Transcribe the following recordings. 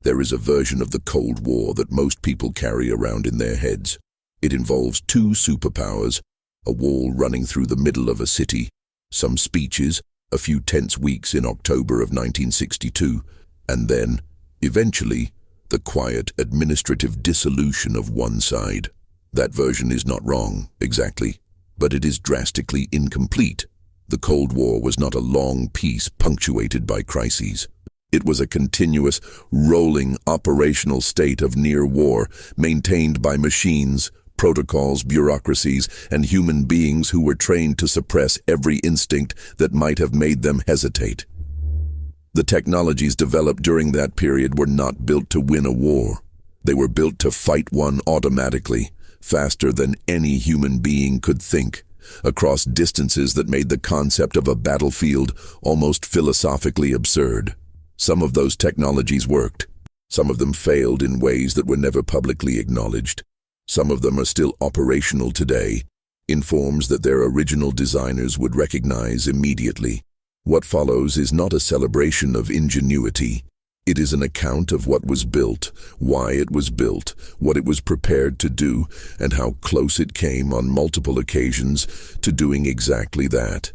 There is a version of the Cold War that most people carry around in their heads. It involves two superpowers, a wall running through the middle of a city, some speeches, a few tense weeks in October of 1962, and then, eventually, the quiet administrative dissolution of one side. That version is not wrong, exactly, but it is drastically incomplete. The Cold War was not a long peace punctuated by crises. It was a continuous, rolling, operational state of near war, maintained by machines, protocols, bureaucracies, and human beings who were trained to suppress every instinct that might have made them hesitate. The technologies developed during that period were not built to win a war. They were built to fight one automatically, faster than any human being could think, across distances that made the concept of a battlefield almost philosophically absurd. Some of those technologies worked. Some of them failed in ways that were never publicly acknowledged. Some of them are still operational today, in forms that their original designers would recognize immediately. What follows is not a celebration of ingenuity. It is an account of what was built, why it was built, what it was prepared to do, and how close it came on multiple occasions to doing exactly that.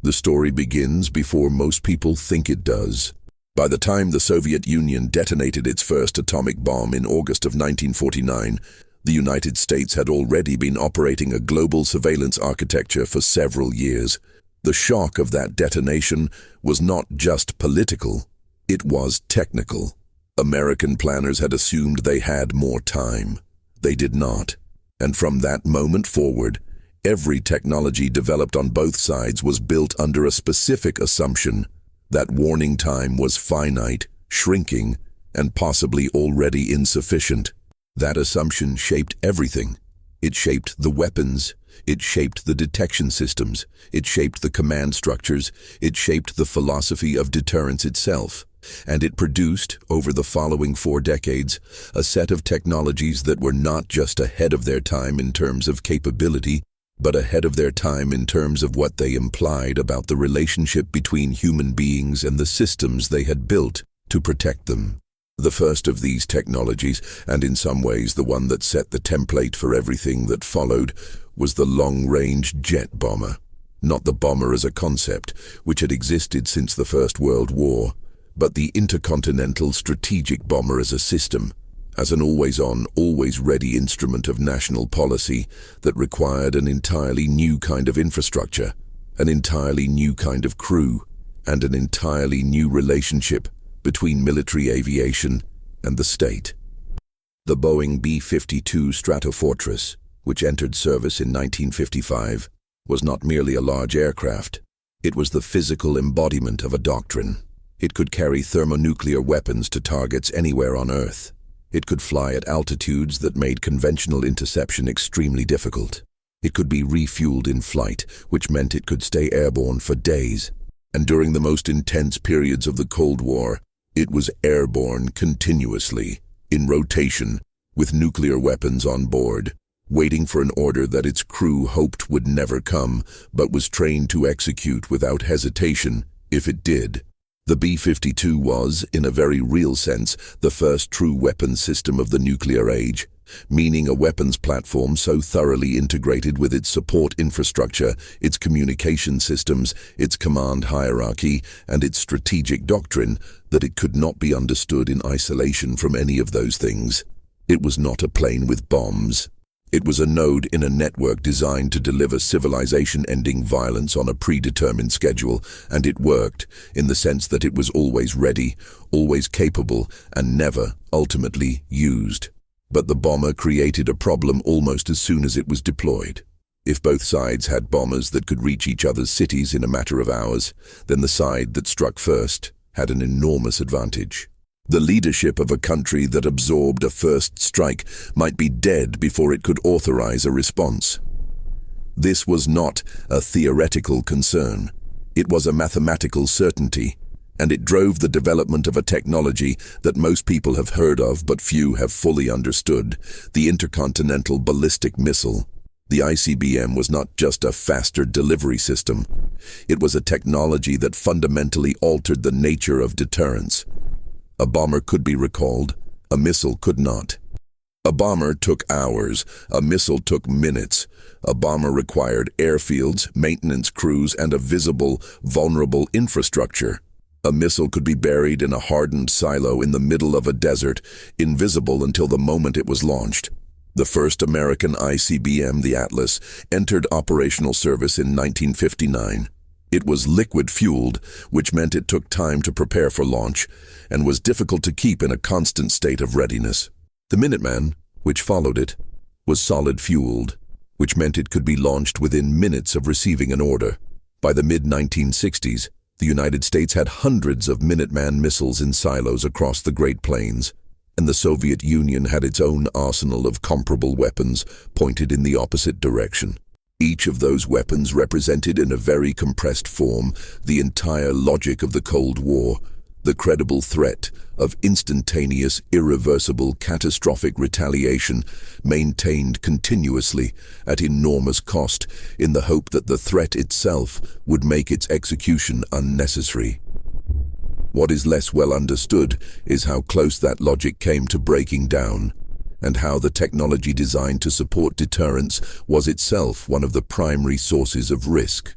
The story begins before most people think it does. By the time the Soviet Union detonated its first atomic bomb in August of 1949, the United States had already been operating a global surveillance architecture for several years. The shock of that detonation was not just political, it was technical. American planners had assumed they had more time. They did not. And from that moment forward, every technology developed on both sides was built under a specific assumption that warning time was finite, shrinking, and possibly already insufficient. That assumption shaped everything. It shaped the weapons, it shaped the detection systems, it shaped the command structures, it shaped the philosophy of deterrence itself. And it produced, over the following 4 decades, a set of technologies that were not just ahead of their time in terms of capability, but ahead of their time in terms of what they implied about the relationship between human beings and the systems they had built to protect them. The first of these technologies, and in some ways the one that set the template for everything that followed, was the long-range jet bomber. Not the bomber as a concept, which had existed since the First World War, but the intercontinental strategic bomber as a system, as an always-on, always-ready instrument of national policy that required an entirely new kind of infrastructure, an entirely new kind of crew, and an entirely new relationship between military aviation and the state. The Boeing B-52 Stratofortress, which entered service in 1955, was not merely a large aircraft. It was the physical embodiment of a doctrine. It could carry thermonuclear weapons to targets anywhere on Earth. It could fly at altitudes that made conventional interception extremely difficult. It could be refueled in flight, which meant it could stay airborne for days. And during the most intense periods of the Cold War, it was airborne continuously, in rotation, with nuclear weapons on board, waiting for an order that its crew hoped would never come, but was trained to execute without hesitation if it did. The B-52 was, in a very real sense, the first true weapons system of the nuclear age, meaning a weapons platform so thoroughly integrated with its support infrastructure, its communication systems, its command hierarchy, and its strategic doctrine that it could not be understood in isolation from any of those things. It was not a plane with bombs. It was a node in a network designed to deliver civilization-ending violence on a predetermined schedule, and it worked, in the sense that it was always ready, always capable, and never, ultimately, used. But the bomber created a problem almost as soon as it was deployed. If both sides had bombers that could reach each other's cities in a matter of hours, then the side that struck first had an enormous advantage. The leadership of a country that absorbed a first strike might be dead before it could authorize a response. This was not a theoretical concern. It was a mathematical certainty, and it drove the development of a technology that most people have heard of but few have fully understood, the intercontinental ballistic missile. The ICBM was not just a faster delivery system. It was a technology that fundamentally altered the nature of deterrence. A bomber could be recalled, a missile could not. A bomber took hours, a missile took minutes. A bomber required airfields, maintenance crews, and a visible, vulnerable infrastructure. A missile could be buried in a hardened silo in the middle of a desert, invisible until the moment it was launched. The first American ICBM, the Atlas, entered operational service in 1959. It was liquid-fueled, which meant it took time to prepare for launch, and was difficult to keep in a constant state of readiness. The Minuteman, which followed it, was solid-fueled, which meant it could be launched within minutes of receiving an order. By the mid-1960s, the United States had hundreds of Minuteman missiles in silos across the Great Plains, and the Soviet Union had its own arsenal of comparable weapons pointed in the opposite direction. Each of those weapons represented in a very compressed form the entire logic of the Cold War, the credible threat of instantaneous, irreversible, catastrophic retaliation maintained continuously at enormous cost in the hope that the threat itself would make its execution unnecessary. What is less well understood is how close that logic came to breaking down, and how the technology designed to support deterrence was itself one of the primary sources of risk.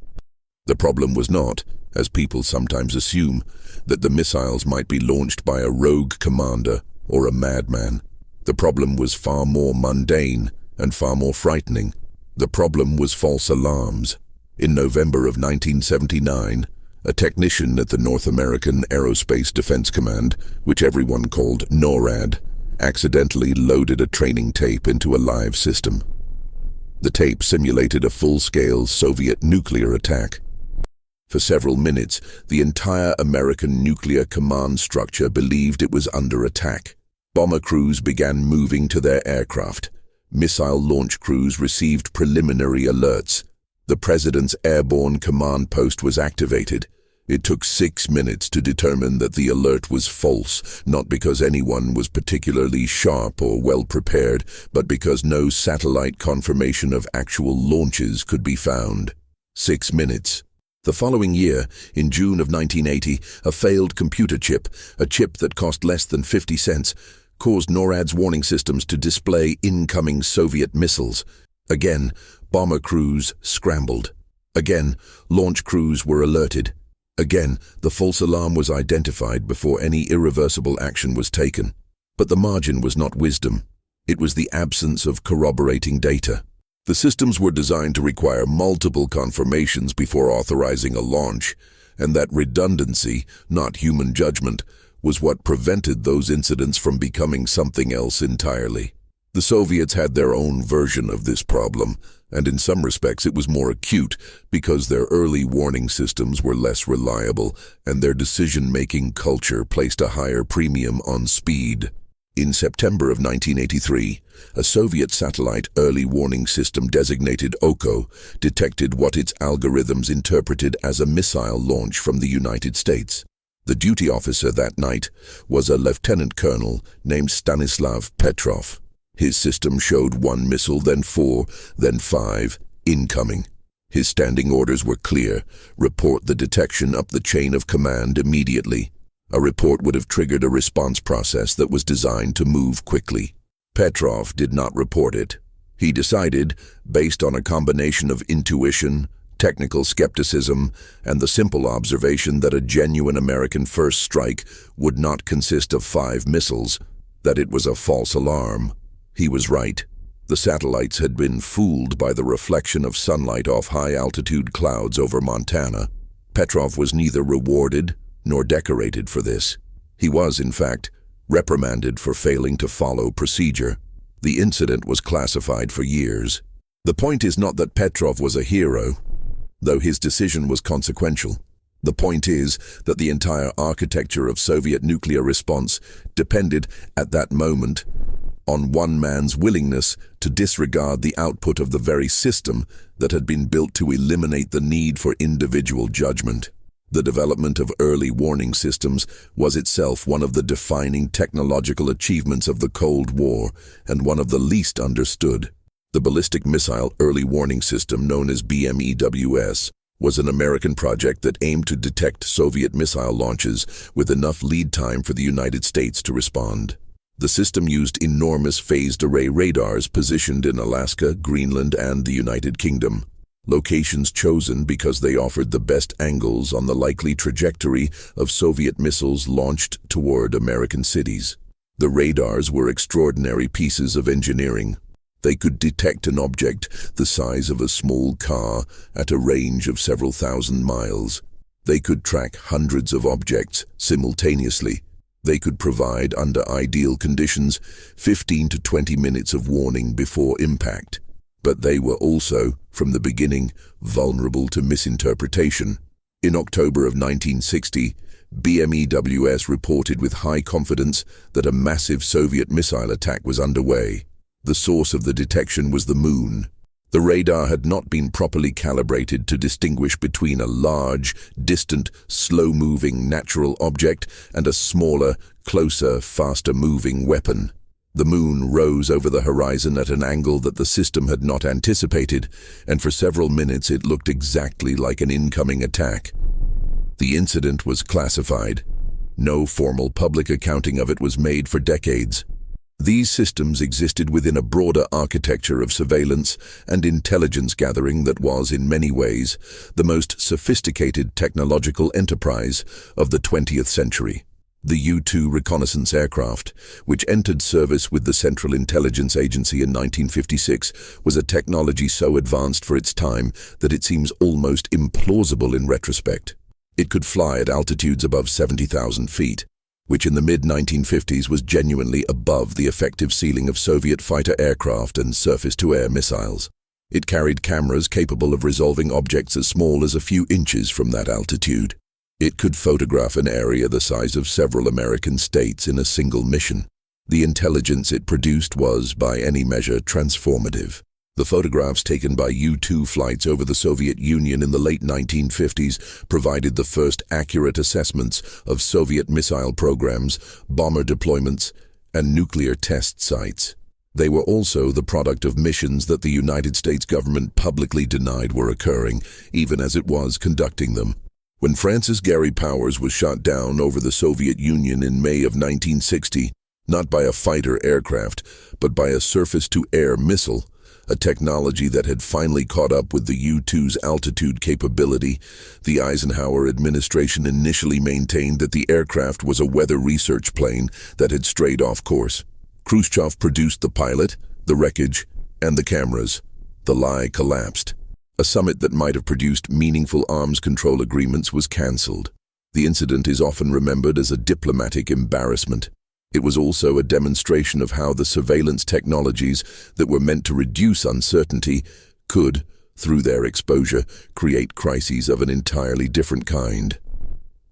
The problem was not, as people sometimes assume, that the missiles might be launched by a rogue commander or a madman. The problem was far more mundane and far more frightening. The problem was false alarms. In November of 1979, a technician at the North American Aerospace Defense Command, which everyone called NORAD, accidentally loaded a training tape into a live system. The tape simulated a full-scale Soviet nuclear attack. For several minutes, the entire American nuclear command structure believed it was under attack. Bomber crews began moving to their aircraft. Missile launch crews received preliminary alerts. The President's airborne command post was activated. It took 6 minutes to determine that the alert was false, not because anyone was particularly sharp or well-prepared, but because no satellite confirmation of actual launches could be found. 6 minutes. The following year, in June of 1980, a failed computer chip, a chip that cost less than 50 cents, caused NORAD's warning systems to display incoming Soviet missiles. Again, bomber crews scrambled. Again, launch crews were alerted. Again, the false alarm was identified before any irreversible action was taken. But the margin was not wisdom. It was the absence of corroborating data. The systems were designed to require multiple confirmations before authorizing a launch, and that redundancy, not human judgment, was what prevented those incidents from becoming something else entirely. The Soviets had their own version of this problem, and in some respects it was more acute because their early warning systems were less reliable and their decision-making culture placed a higher premium on speed. In September of 1983, a Soviet satellite early warning system designated OKO detected what its algorithms interpreted as a missile launch from the United States. The duty officer that night was a lieutenant colonel named Stanislav Petrov. His system showed 1 missile, then 4, then 5, incoming. His standing orders were clear: report the detection up the chain of command immediately. A report would have triggered a response process that was designed to move quickly. Petrov did not report it. He decided, based on a combination of intuition, technical skepticism, and the simple observation that a genuine American first strike would not consist of 5 missiles, that it was a false alarm. He was right. The satellites had been fooled by the reflection of sunlight off high-altitude clouds over Montana. Petrov was neither rewarded nor decorated for this. He was, in fact, reprimanded for failing to follow procedure. The incident was classified for years. The point is not that Petrov was a hero, though his decision was consequential. The point is that the entire architecture of Soviet nuclear response depended, at that moment, on one man's willingness to disregard the output of the very system that had been built to eliminate the need for individual judgment. The development of early warning systems was itself one of the defining technological achievements of the Cold War and one of the least understood. The ballistic missile early warning system, known as BMEWS, was an American project that aimed to detect Soviet missile launches with enough lead time for the United States to respond. The system used enormous phased-array radars positioned in Alaska, Greenland, and the United Kingdom. Locations chosen because they offered the best angles on the likely trajectory of Soviet missiles launched toward American cities. The radars were extraordinary pieces of engineering. They could detect an object the size of a small car at a range of several thousand miles. They could track hundreds of objects simultaneously. They could provide, under ideal conditions, 15 to 20 minutes of warning before impact. But they were also, from the beginning, vulnerable to misinterpretation. In October of 1960, BMEWS reported with high confidence that a massive Soviet missile attack was underway. The source of the detection was the moon. The radar had not been properly calibrated to distinguish between a large, distant, slow-moving natural object and a smaller, closer, faster-moving weapon. The moon rose over the horizon at an angle that the system had not anticipated, and for several minutes it looked exactly like an incoming attack. The incident was classified. No formal public accounting of it was made for decades. These systems existed within a broader architecture of surveillance and intelligence gathering that was, in many ways, the most sophisticated technological enterprise of the 20th century. The U-2 reconnaissance aircraft, which entered service with the Central Intelligence Agency in 1956, was a technology so advanced for its time that it seems almost implausible in retrospect. It could fly at altitudes above 70,000 feet. Which in the mid-1950s was genuinely above the effective ceiling of Soviet fighter aircraft and surface-to-air missiles. It carried cameras capable of resolving objects as small as a few inches from that altitude. It could photograph an area the size of several American states in a single mission. The intelligence it produced was, by any measure, transformative. The photographs taken by U-2 flights over the Soviet Union in the late 1950s provided the first accurate assessments of Soviet missile programs, bomber deployments, and nuclear test sites. They were also the product of missions that the United States government publicly denied were occurring, even as it was conducting them. When Francis Gary Powers was shot down over the Soviet Union in May of 1960, not by a fighter aircraft, but by a surface-to-air missile, a technology that had finally caught up with the U-2's altitude capability, the Eisenhower administration initially maintained that the aircraft was a weather research plane that had strayed off course. Khrushchev produced the pilot, the wreckage, and the cameras. The lie collapsed. A summit that might have produced meaningful arms control agreements was cancelled. The incident is often remembered as a diplomatic embarrassment. It was also a demonstration of how the surveillance technologies that were meant to reduce uncertainty could, through their exposure, create crises of an entirely different kind.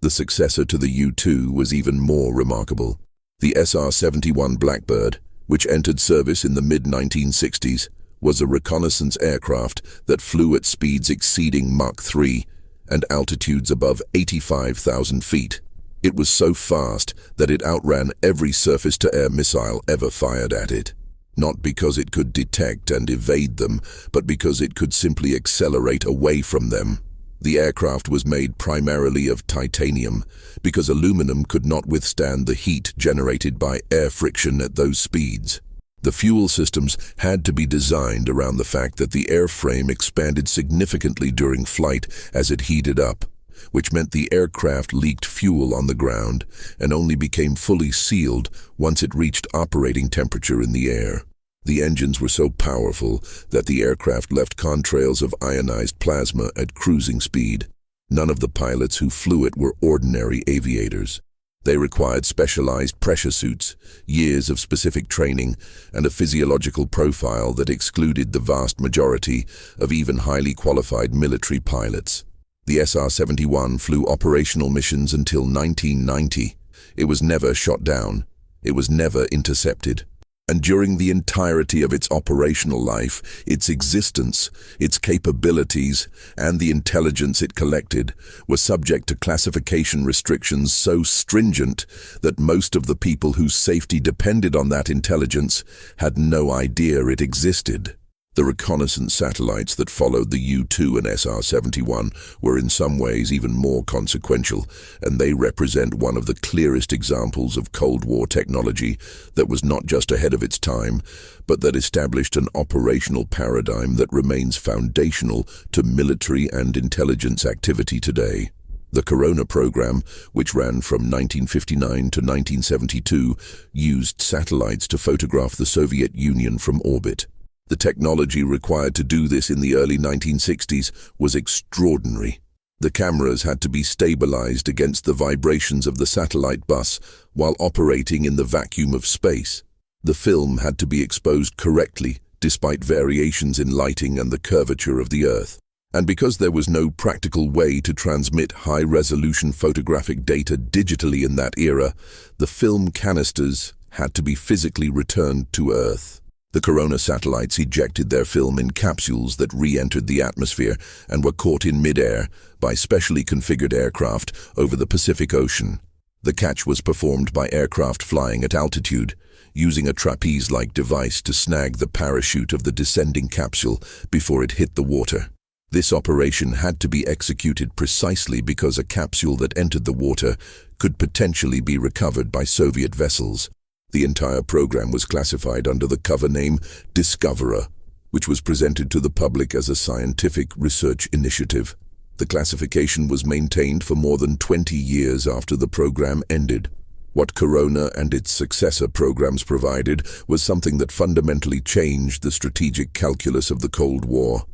The successor to the U-2 was even more remarkable. The SR-71 Blackbird, which entered service in the mid-1960s, was a reconnaissance aircraft that flew at speeds exceeding Mach 3 and altitudes above 85,000 feet. It was so fast that it outran every surface-to-air missile ever fired at it. Not because it could detect and evade them, but because it could simply accelerate away from them. The aircraft was made primarily of titanium, because aluminum could not withstand the heat generated by air friction at those speeds. The fuel systems had to be designed around the fact that the airframe expanded significantly during flight as it heated up, which meant the aircraft leaked fuel on the ground and only became fully sealed once it reached operating temperature in the air. The engines were so powerful that the aircraft left contrails of ionized plasma at cruising speed. None of the pilots who flew it were ordinary aviators. They required specialized pressure suits, years of specific training, and a physiological profile that excluded the vast majority of even highly qualified military pilots. The SR-71 flew operational missions until 1990. It was never shot down. It was never intercepted. And during the entirety of its operational life, its existence, its capabilities, and the intelligence it collected were subject to classification restrictions so stringent that most of the people whose safety depended on that intelligence had no idea it existed. The reconnaissance satellites that followed the U-2 and SR-71 were in some ways even more consequential, and they represent one of the clearest examples of Cold War technology that was not just ahead of its time, but that established an operational paradigm that remains foundational to military and intelligence activity today. The Corona program, which ran from 1959 to 1972, used satellites to photograph the Soviet Union from orbit. The technology required to do this in the early 1960s was extraordinary. The cameras had to be stabilized against the vibrations of the satellite bus while operating in the vacuum of space. The film had to be exposed correctly, despite variations in lighting and the curvature of the Earth. And because there was no practical way to transmit high-resolution photographic data digitally in that era, the film canisters had to be physically returned to Earth. The Corona satellites ejected their film in capsules that re-entered the atmosphere and were caught in mid-air by specially configured aircraft over the Pacific Ocean. The catch was performed by aircraft flying at altitude, using a trapeze-like device to snag the parachute of the descending capsule before it hit the water. This operation had to be executed precisely because a capsule that entered the water could potentially be recovered by Soviet vessels. The entire program was classified under the cover name Discoverer, which was presented to the public as a scientific research initiative. The classification was maintained for more than 20 years after the program ended. What Corona and its successor programs provided was something that fundamentally changed the strategic calculus of the Cold War.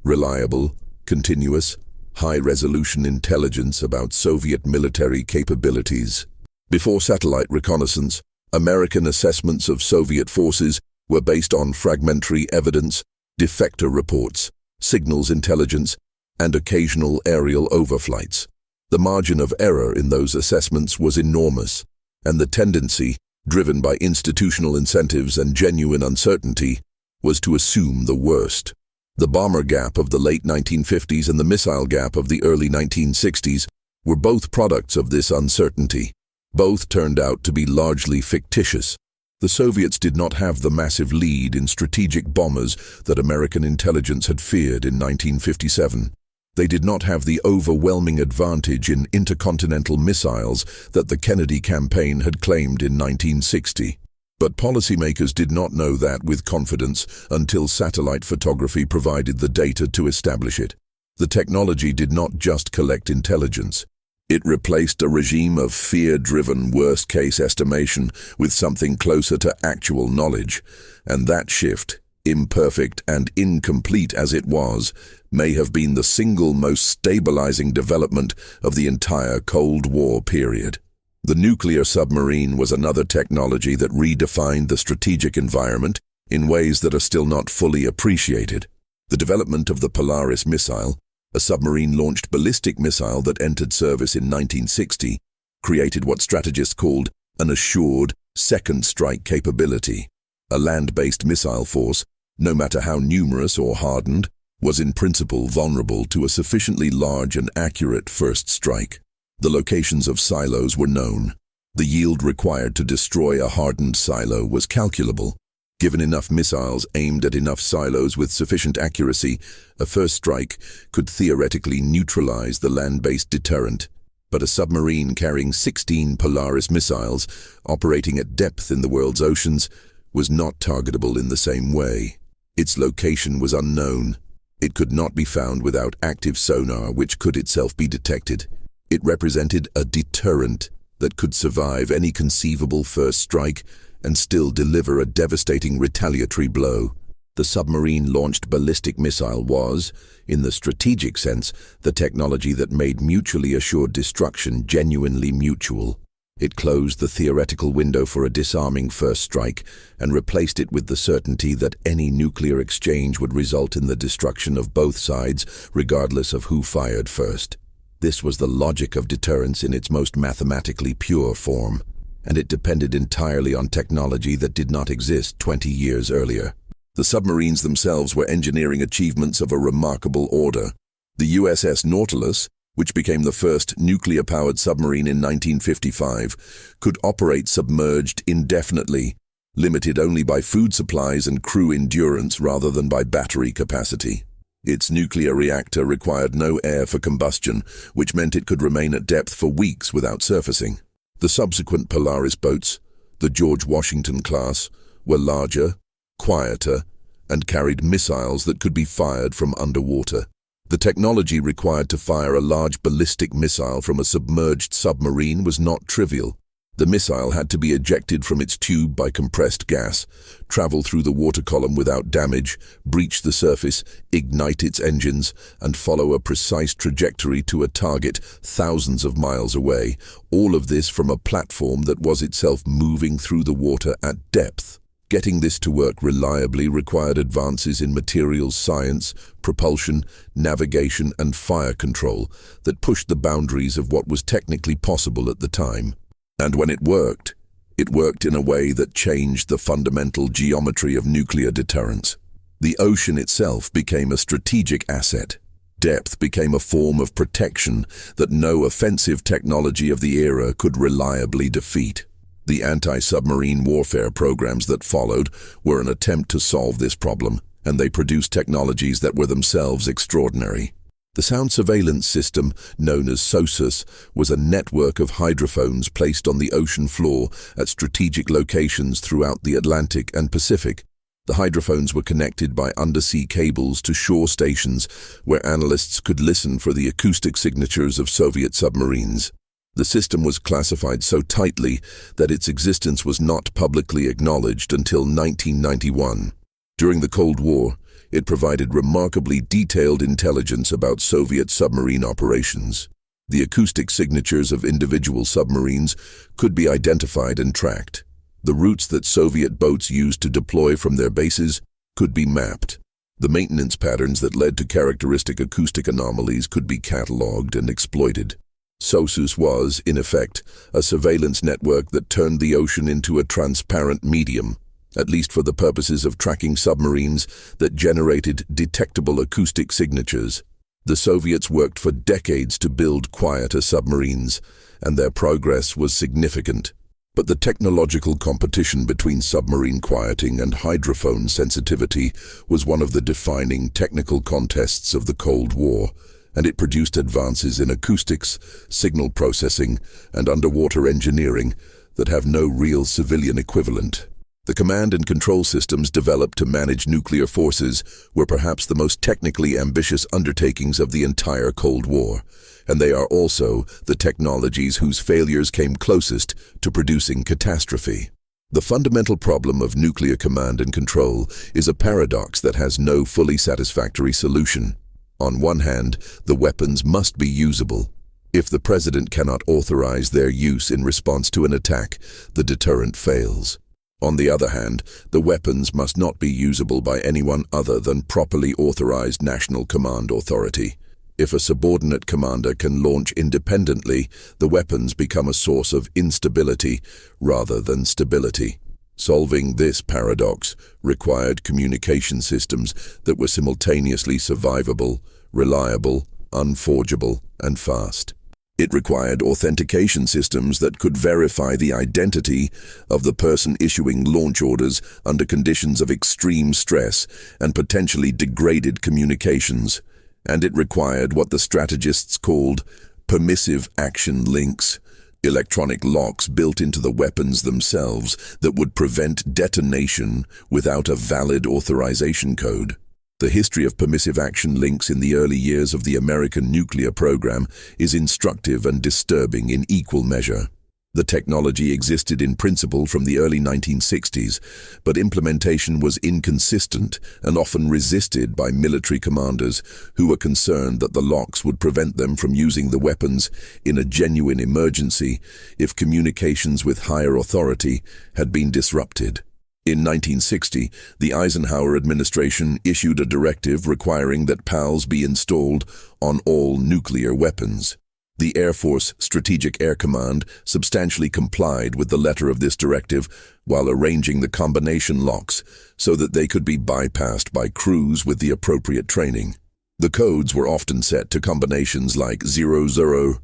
Reliable, continuous, high-resolution intelligence about Soviet military capabilities. Before satellite reconnaissance, American assessments of Soviet forces were based on fragmentary evidence, defector reports, signals intelligence, and occasional aerial overflights. The margin of error in those assessments was enormous, and the tendency, driven by institutional incentives and genuine uncertainty, was to assume the worst. The bomber gap of the late 1950s and the missile gap of the early 1960s were both products of this uncertainty. Both turned out to be largely fictitious. The Soviets did not have the massive lead in strategic bombers that American intelligence had feared in 1957. They did not have the overwhelming advantage in intercontinental missiles that the Kennedy campaign had claimed in 1960. But policymakers did not know that with confidence until satellite photography provided the data to establish it. The technology did not just collect intelligence. It replaced a regime of fear-driven worst-case estimation with something closer to actual knowledge, and that shift, imperfect and incomplete as it was, may have been the single most stabilizing development of the entire Cold War period. The nuclear submarine was another technology that redefined the strategic environment in ways that are still not fully appreciated. The development of the Polaris missile, a submarine-launched ballistic missile that entered service in 1960, created what strategists called an assured second strike capability. A land-based missile force, no matter how numerous or hardened, was in principle vulnerable to a sufficiently large and accurate first strike. The locations of silos were known. The yield required to destroy a hardened silo was calculable. Given enough missiles aimed at enough silos with sufficient accuracy, a first strike could theoretically neutralize the land-based deterrent. But a submarine carrying 16 Polaris missiles, operating at depth in the world's oceans, was not targetable in the same way. Its location was unknown. It could not be found without active sonar, which could itself be detected. It represented a deterrent that could survive any conceivable first strike and still deliver a devastating retaliatory blow. The submarine-launched ballistic missile was, in the strategic sense, the technology that made mutually assured destruction genuinely mutual. It closed the theoretical window for a disarming first strike and replaced it with the certainty that any nuclear exchange would result in the destruction of both sides, regardless of who fired first. This was the logic of deterrence in its most mathematically pure form, and it depended entirely on technology that did not exist 20 years earlier. The submarines themselves were engineering achievements of a remarkable order. The USS Nautilus, which became the first nuclear-powered submarine in 1955, could operate submerged indefinitely, limited only by food supplies and crew endurance rather than by battery capacity. Its nuclear reactor required no air for combustion, which meant it could remain at depth for weeks without surfacing. The subsequent Polaris boats, the George Washington class, were larger, quieter, and carried missiles that could be fired from underwater. The technology required to fire a large ballistic missile from a submerged submarine was not trivial. The missile had to be ejected from its tube by compressed gas, travel through the water column without damage, breach the surface, ignite its engines, and follow a precise trajectory to a target thousands of miles away, all of this from a platform that was itself moving through the water at depth. Getting this to work reliably required advances in materials science, propulsion, navigation, and fire control that pushed the boundaries of what was technically possible at the time. And when it worked in a way that changed the fundamental geometry of nuclear deterrence. The ocean itself became a strategic asset. Depth became a form of protection that no offensive technology of the era could reliably defeat. The anti-submarine warfare programs that followed were an attempt to solve this problem, and they produced technologies that were themselves extraordinary. The sound surveillance system, known as SOSUS, was a network of hydrophones placed on the ocean floor at strategic locations throughout the Atlantic and Pacific. The hydrophones were connected by undersea cables to shore stations where analysts could listen for the acoustic signatures of Soviet submarines. The system was classified so tightly that its existence was not publicly acknowledged until 1991. During the Cold War, it provided remarkably detailed intelligence about Soviet submarine operations. The acoustic signatures of individual submarines could be identified and tracked. The routes that Soviet boats used to deploy from their bases could be mapped. The maintenance patterns that led to characteristic acoustic anomalies could be catalogued and exploited. SOSUS was, in effect, a surveillance network that turned the ocean into a transparent medium, at least for the purposes of tracking submarines that generated detectable acoustic signatures. The Soviets worked for decades to build quieter submarines, and their progress was significant. But the technological competition between submarine quieting and hydrophone sensitivity was one of the defining technical contests of the Cold War, and it produced advances in acoustics, signal processing, and underwater engineering that have no real civilian equivalent. The command and control systems developed to manage nuclear forces were perhaps the most technically ambitious undertakings of the entire Cold War, and they are also the technologies whose failures came closest to producing catastrophe. The fundamental problem of nuclear command and control is a paradox that has no fully satisfactory solution. On one hand, the weapons must be usable. If the president cannot authorize their use in response to an attack, the deterrent fails. On the other hand, the weapons must not be usable by anyone other than properly authorized national command authority. If a subordinate commander can launch independently, the weapons become a source of instability rather than stability. Solving this paradox required communication systems that were simultaneously survivable, reliable, unforgeable, and fast. It required authentication systems that could verify the identity of the person issuing launch orders under conditions of extreme stress and potentially degraded communications. And it required what the strategists called permissive action links, electronic locks built into the weapons themselves that would prevent detonation without a valid authorization code. The history of permissive action links in the early years of the American nuclear program is instructive and disturbing in equal measure. The technology existed in principle from the early 1960s, but implementation was inconsistent and often resisted by military commanders who were concerned that the locks would prevent them from using the weapons in a genuine emergency if communications with higher authority had been disrupted. In 1960, the Eisenhower administration issued a directive requiring that PALs be installed on all nuclear weapons. The Air Force Strategic Air Command substantially complied with the letter of this directive while arranging the combination locks so that they could be bypassed by crews with the appropriate training. The codes were often set to combinations like 000,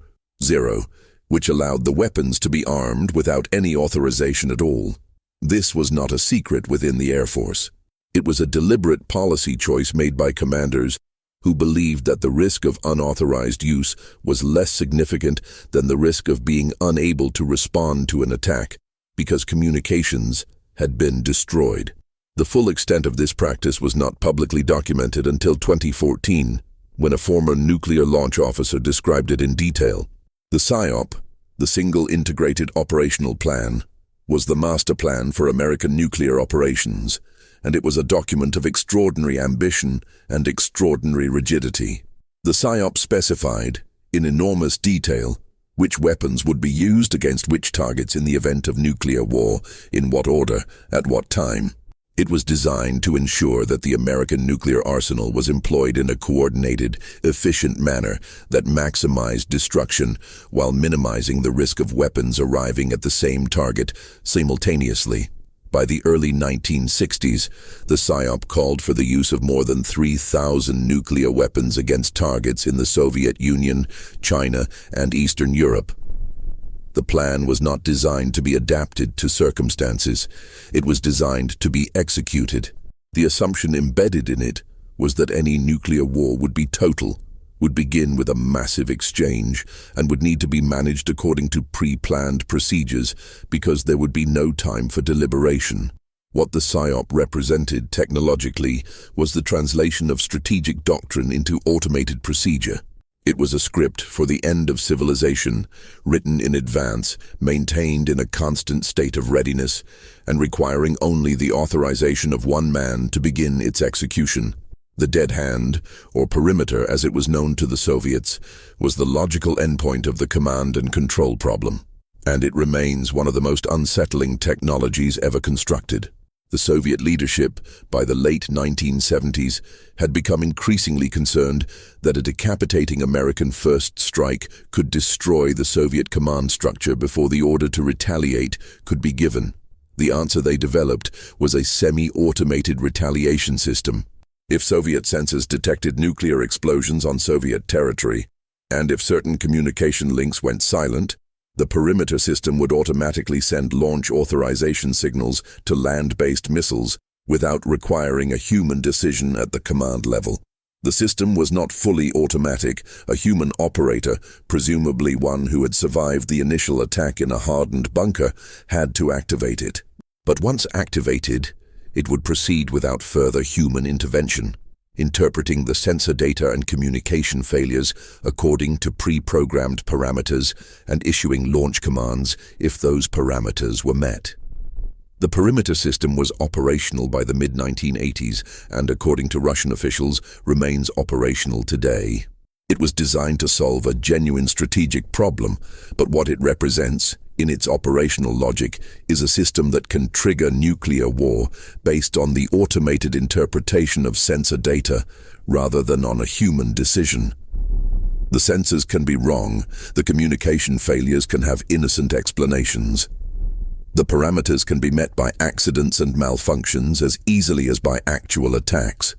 which allowed the weapons to be armed without any authorization at all. This was not a secret within the Air Force. It was a deliberate policy choice made by commanders who believed that the risk of unauthorized use was less significant than the risk of being unable to respond to an attack because communications had been destroyed. The full extent of this practice was not publicly documented until 2014, when a former nuclear launch officer described it in detail. The SIOP, the Single Integrated Operational Plan, was the master plan for American nuclear operations, and it was a document of extraordinary ambition and extraordinary rigidity. The SIOP specified, in enormous detail, which weapons would be used against which targets in the event of nuclear war, in what order, at what time. It was designed to ensure that the American nuclear arsenal was employed in a coordinated, efficient manner that maximized destruction while minimizing the risk of weapons arriving at the same target simultaneously. By the early 1960s, the SIOP called for the use of more than 3,000 nuclear weapons against targets in the Soviet Union, China, and Eastern Europe. The plan was not designed to be adapted to circumstances. It was designed to be executed. The assumption embedded in it was that any nuclear war would be total, would begin with a massive exchange, and would need to be managed according to pre-planned procedures because there would be no time for deliberation. What the SIOP represented technologically was the translation of strategic doctrine into automated procedure. It was a script for the end of civilization, written in advance, maintained in a constant state of readiness, and requiring only the authorization of one man to begin its execution. The dead hand, or perimeter as it was known to the Soviets, was the logical endpoint of the command and control problem, and it remains one of the most unsettling technologies ever constructed. The Soviet leadership, by the late 1970s, had become increasingly concerned that a decapitating American first strike could destroy the Soviet command structure before the order to retaliate could be given. The answer they developed was a semi-automated retaliation system. If Soviet sensors detected nuclear explosions on Soviet territory, and if certain communication links went silent, the perimeter system would automatically send launch authorization signals to land-based missiles without requiring a human decision at the command level. The system was not fully automatic. A human operator, presumably one who had survived the initial attack in a hardened bunker, had to activate it. But once activated, it would proceed without further human intervention, interpreting the sensor data and communication failures according to pre-programmed parameters and issuing launch commands if those parameters were met. The perimeter system was operational by the mid-1980s and, according to Russian officials, remains operational today. It was designed to solve a genuine strategic problem, but what it represents, in its operational logic, is a system that can trigger nuclear war based on the automated interpretation of sensor data rather than on a human decision. The sensors can be wrong, the communication failures can have innocent explanations. The parameters can be met by accidents and malfunctions as easily as by actual attacks.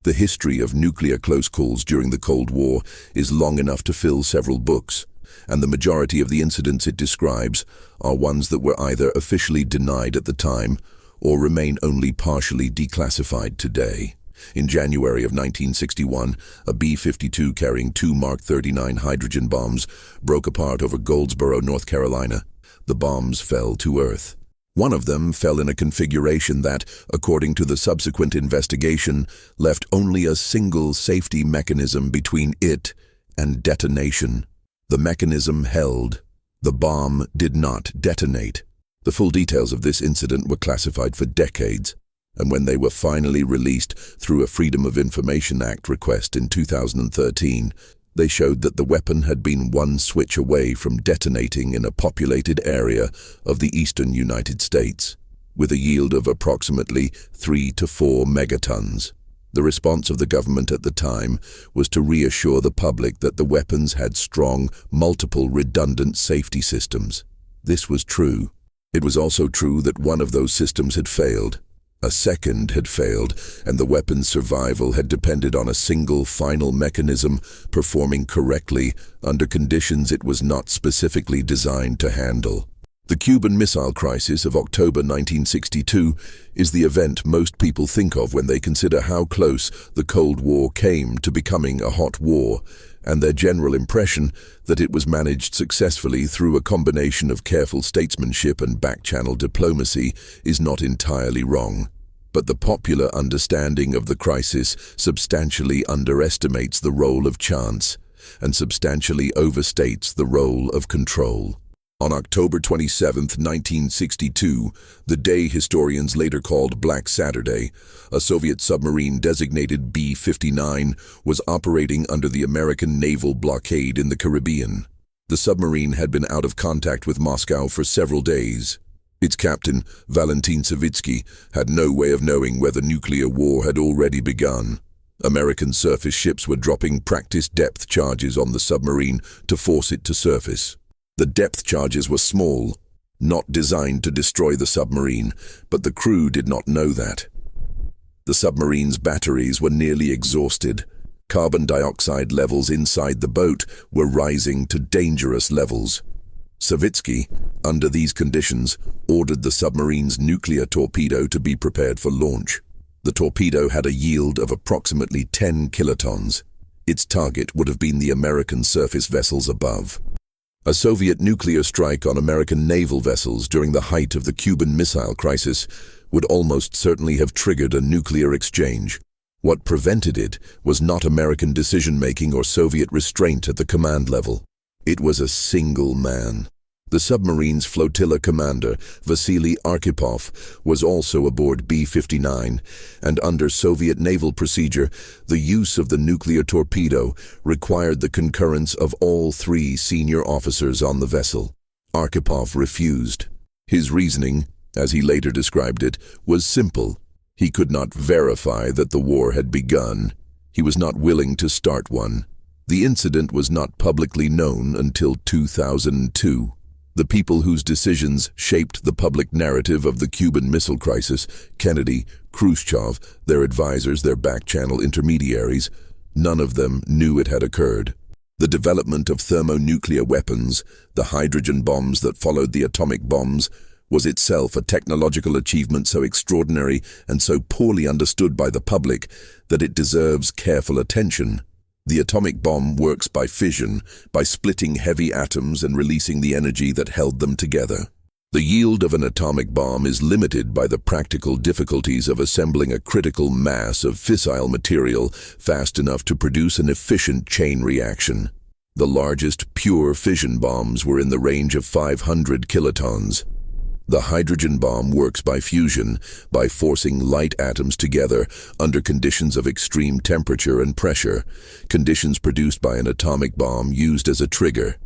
The history of nuclear close calls during the Cold War is long enough to fill several books, and the majority of the incidents it describes are ones that were either officially denied at the time or remain only partially declassified today. In January of 1961, a B-52 carrying 2 Mark 39 hydrogen bombs broke apart over Goldsboro, North Carolina. The bombs fell to Earth. One of them fell in a configuration that, according to the subsequent investigation, left only a single safety mechanism between it and detonation. The mechanism held. The bomb did not detonate. The full details of this incident were classified for decades, and when they were finally released through a Freedom of Information Act request in 2013, they showed that the weapon had been one switch away from detonating in a populated area of the eastern United States, with a yield of approximately 3 to 4 megatons. The response of the government at the time was to reassure the public that the weapons had strong, multiple redundant safety systems. This was true. It was also true that one of those systems had failed. A second had failed, and the weapon's survival had depended on a single final mechanism performing correctly under conditions it was not specifically designed to handle. The Cuban Missile Crisis of October 1962 is the event most people think of when they consider how close the Cold War came to becoming a hot war, and their general impression that it was managed successfully through a combination of careful statesmanship and back-channel diplomacy is not entirely wrong. But the popular understanding of the crisis substantially underestimates the role of chance and substantially overstates the role of control. On October 27, 1962, the day historians later called Black Saturday, a Soviet submarine designated B-59 was operating under the American naval blockade in the Caribbean. The submarine had been out of contact with Moscow for several days. Its captain, Valentin Savitsky, had no way of knowing whether nuclear war had already begun. American surface ships were dropping practice depth charges on the submarine to force it to surface. The depth charges were small, not designed to destroy the submarine, but the crew did not know that. The submarine's batteries were nearly exhausted. Carbon dioxide levels inside the boat were rising to dangerous levels. Savitsky, under these conditions, ordered the submarine's nuclear torpedo to be prepared for launch. The torpedo had a yield of approximately 10 kilotons. Its target would have been the American surface vessels above. A Soviet nuclear strike on American naval vessels during the height of the Cuban Missile Crisis would almost certainly have triggered a nuclear exchange. What prevented it was not American decision-making or Soviet restraint at the command level. It was a single man. The submarine's flotilla commander, Vasily Arkhipov, was also aboard B-59, and under Soviet naval procedure, the use of the nuclear torpedo required the concurrence of all three senior officers on the vessel. Arkhipov refused. His reasoning, as he later described it, was simple. He could not verify that the war had begun. He was not willing to start one. The incident was not publicly known until 2002. The people whose decisions shaped the public narrative of the Cuban Missile Crisis, Kennedy, Khrushchev, their advisors, their back-channel intermediaries, none of them knew it had occurred. The development of thermonuclear weapons, the hydrogen bombs that followed the atomic bombs, was itself a technological achievement so extraordinary and so poorly understood by the public that it deserves careful attention. The atomic bomb works by fission, by splitting heavy atoms and releasing the energy that held them together. The yield of an atomic bomb is limited by the practical difficulties of assembling a critical mass of fissile material fast enough to produce an efficient chain reaction. The largest pure fission bombs were in the range of 500 kilotons. The hydrogen bomb works by fusion, by forcing light atoms together under conditions of extreme temperature and pressure, conditions produced by an atomic bomb used as a trigger.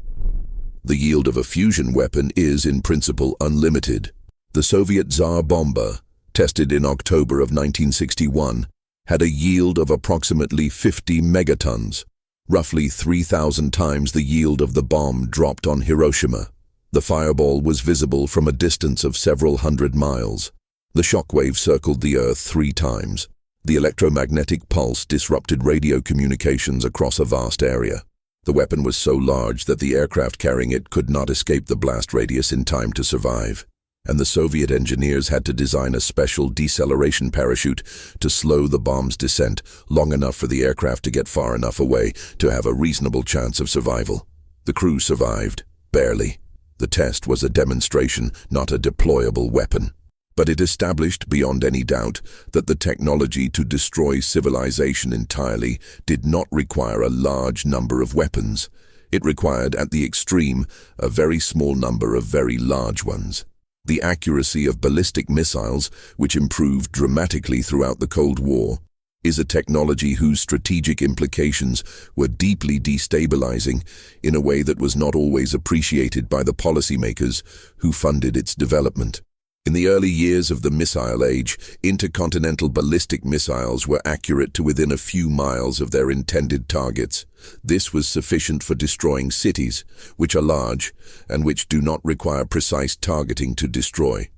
The yield of a fusion weapon is, in principle, unlimited. The Soviet Tsar Bomba, tested in October of 1961, had a yield of approximately 50 megatons, roughly 3,000 times the yield of the bomb dropped on Hiroshima. The fireball was visible from a distance of several hundred miles. The shockwave circled the Earth 3 times. The electromagnetic pulse disrupted radio communications across a vast area. The weapon was so large that the aircraft carrying it could not escape the blast radius in time to survive, and the Soviet engineers had to design a special deceleration parachute to slow the bomb's descent long enough for the aircraft to get far enough away to have a reasonable chance of survival. The crew survived, barely. The test was a demonstration, not a deployable weapon. But it established beyond any doubt that the technology to destroy civilization entirely did not require a large number of weapons. It required, at the extreme, a very small number of very large ones. The accuracy of ballistic missiles, which improved dramatically throughout the Cold War, is a technology whose strategic implications were deeply destabilizing in a way that was not always appreciated by the policymakers who funded its development. In the early years of the missile age, intercontinental ballistic missiles were accurate to within a few miles of their intended targets. This was sufficient for destroying cities, which are large and which do not require precise targeting to destroy.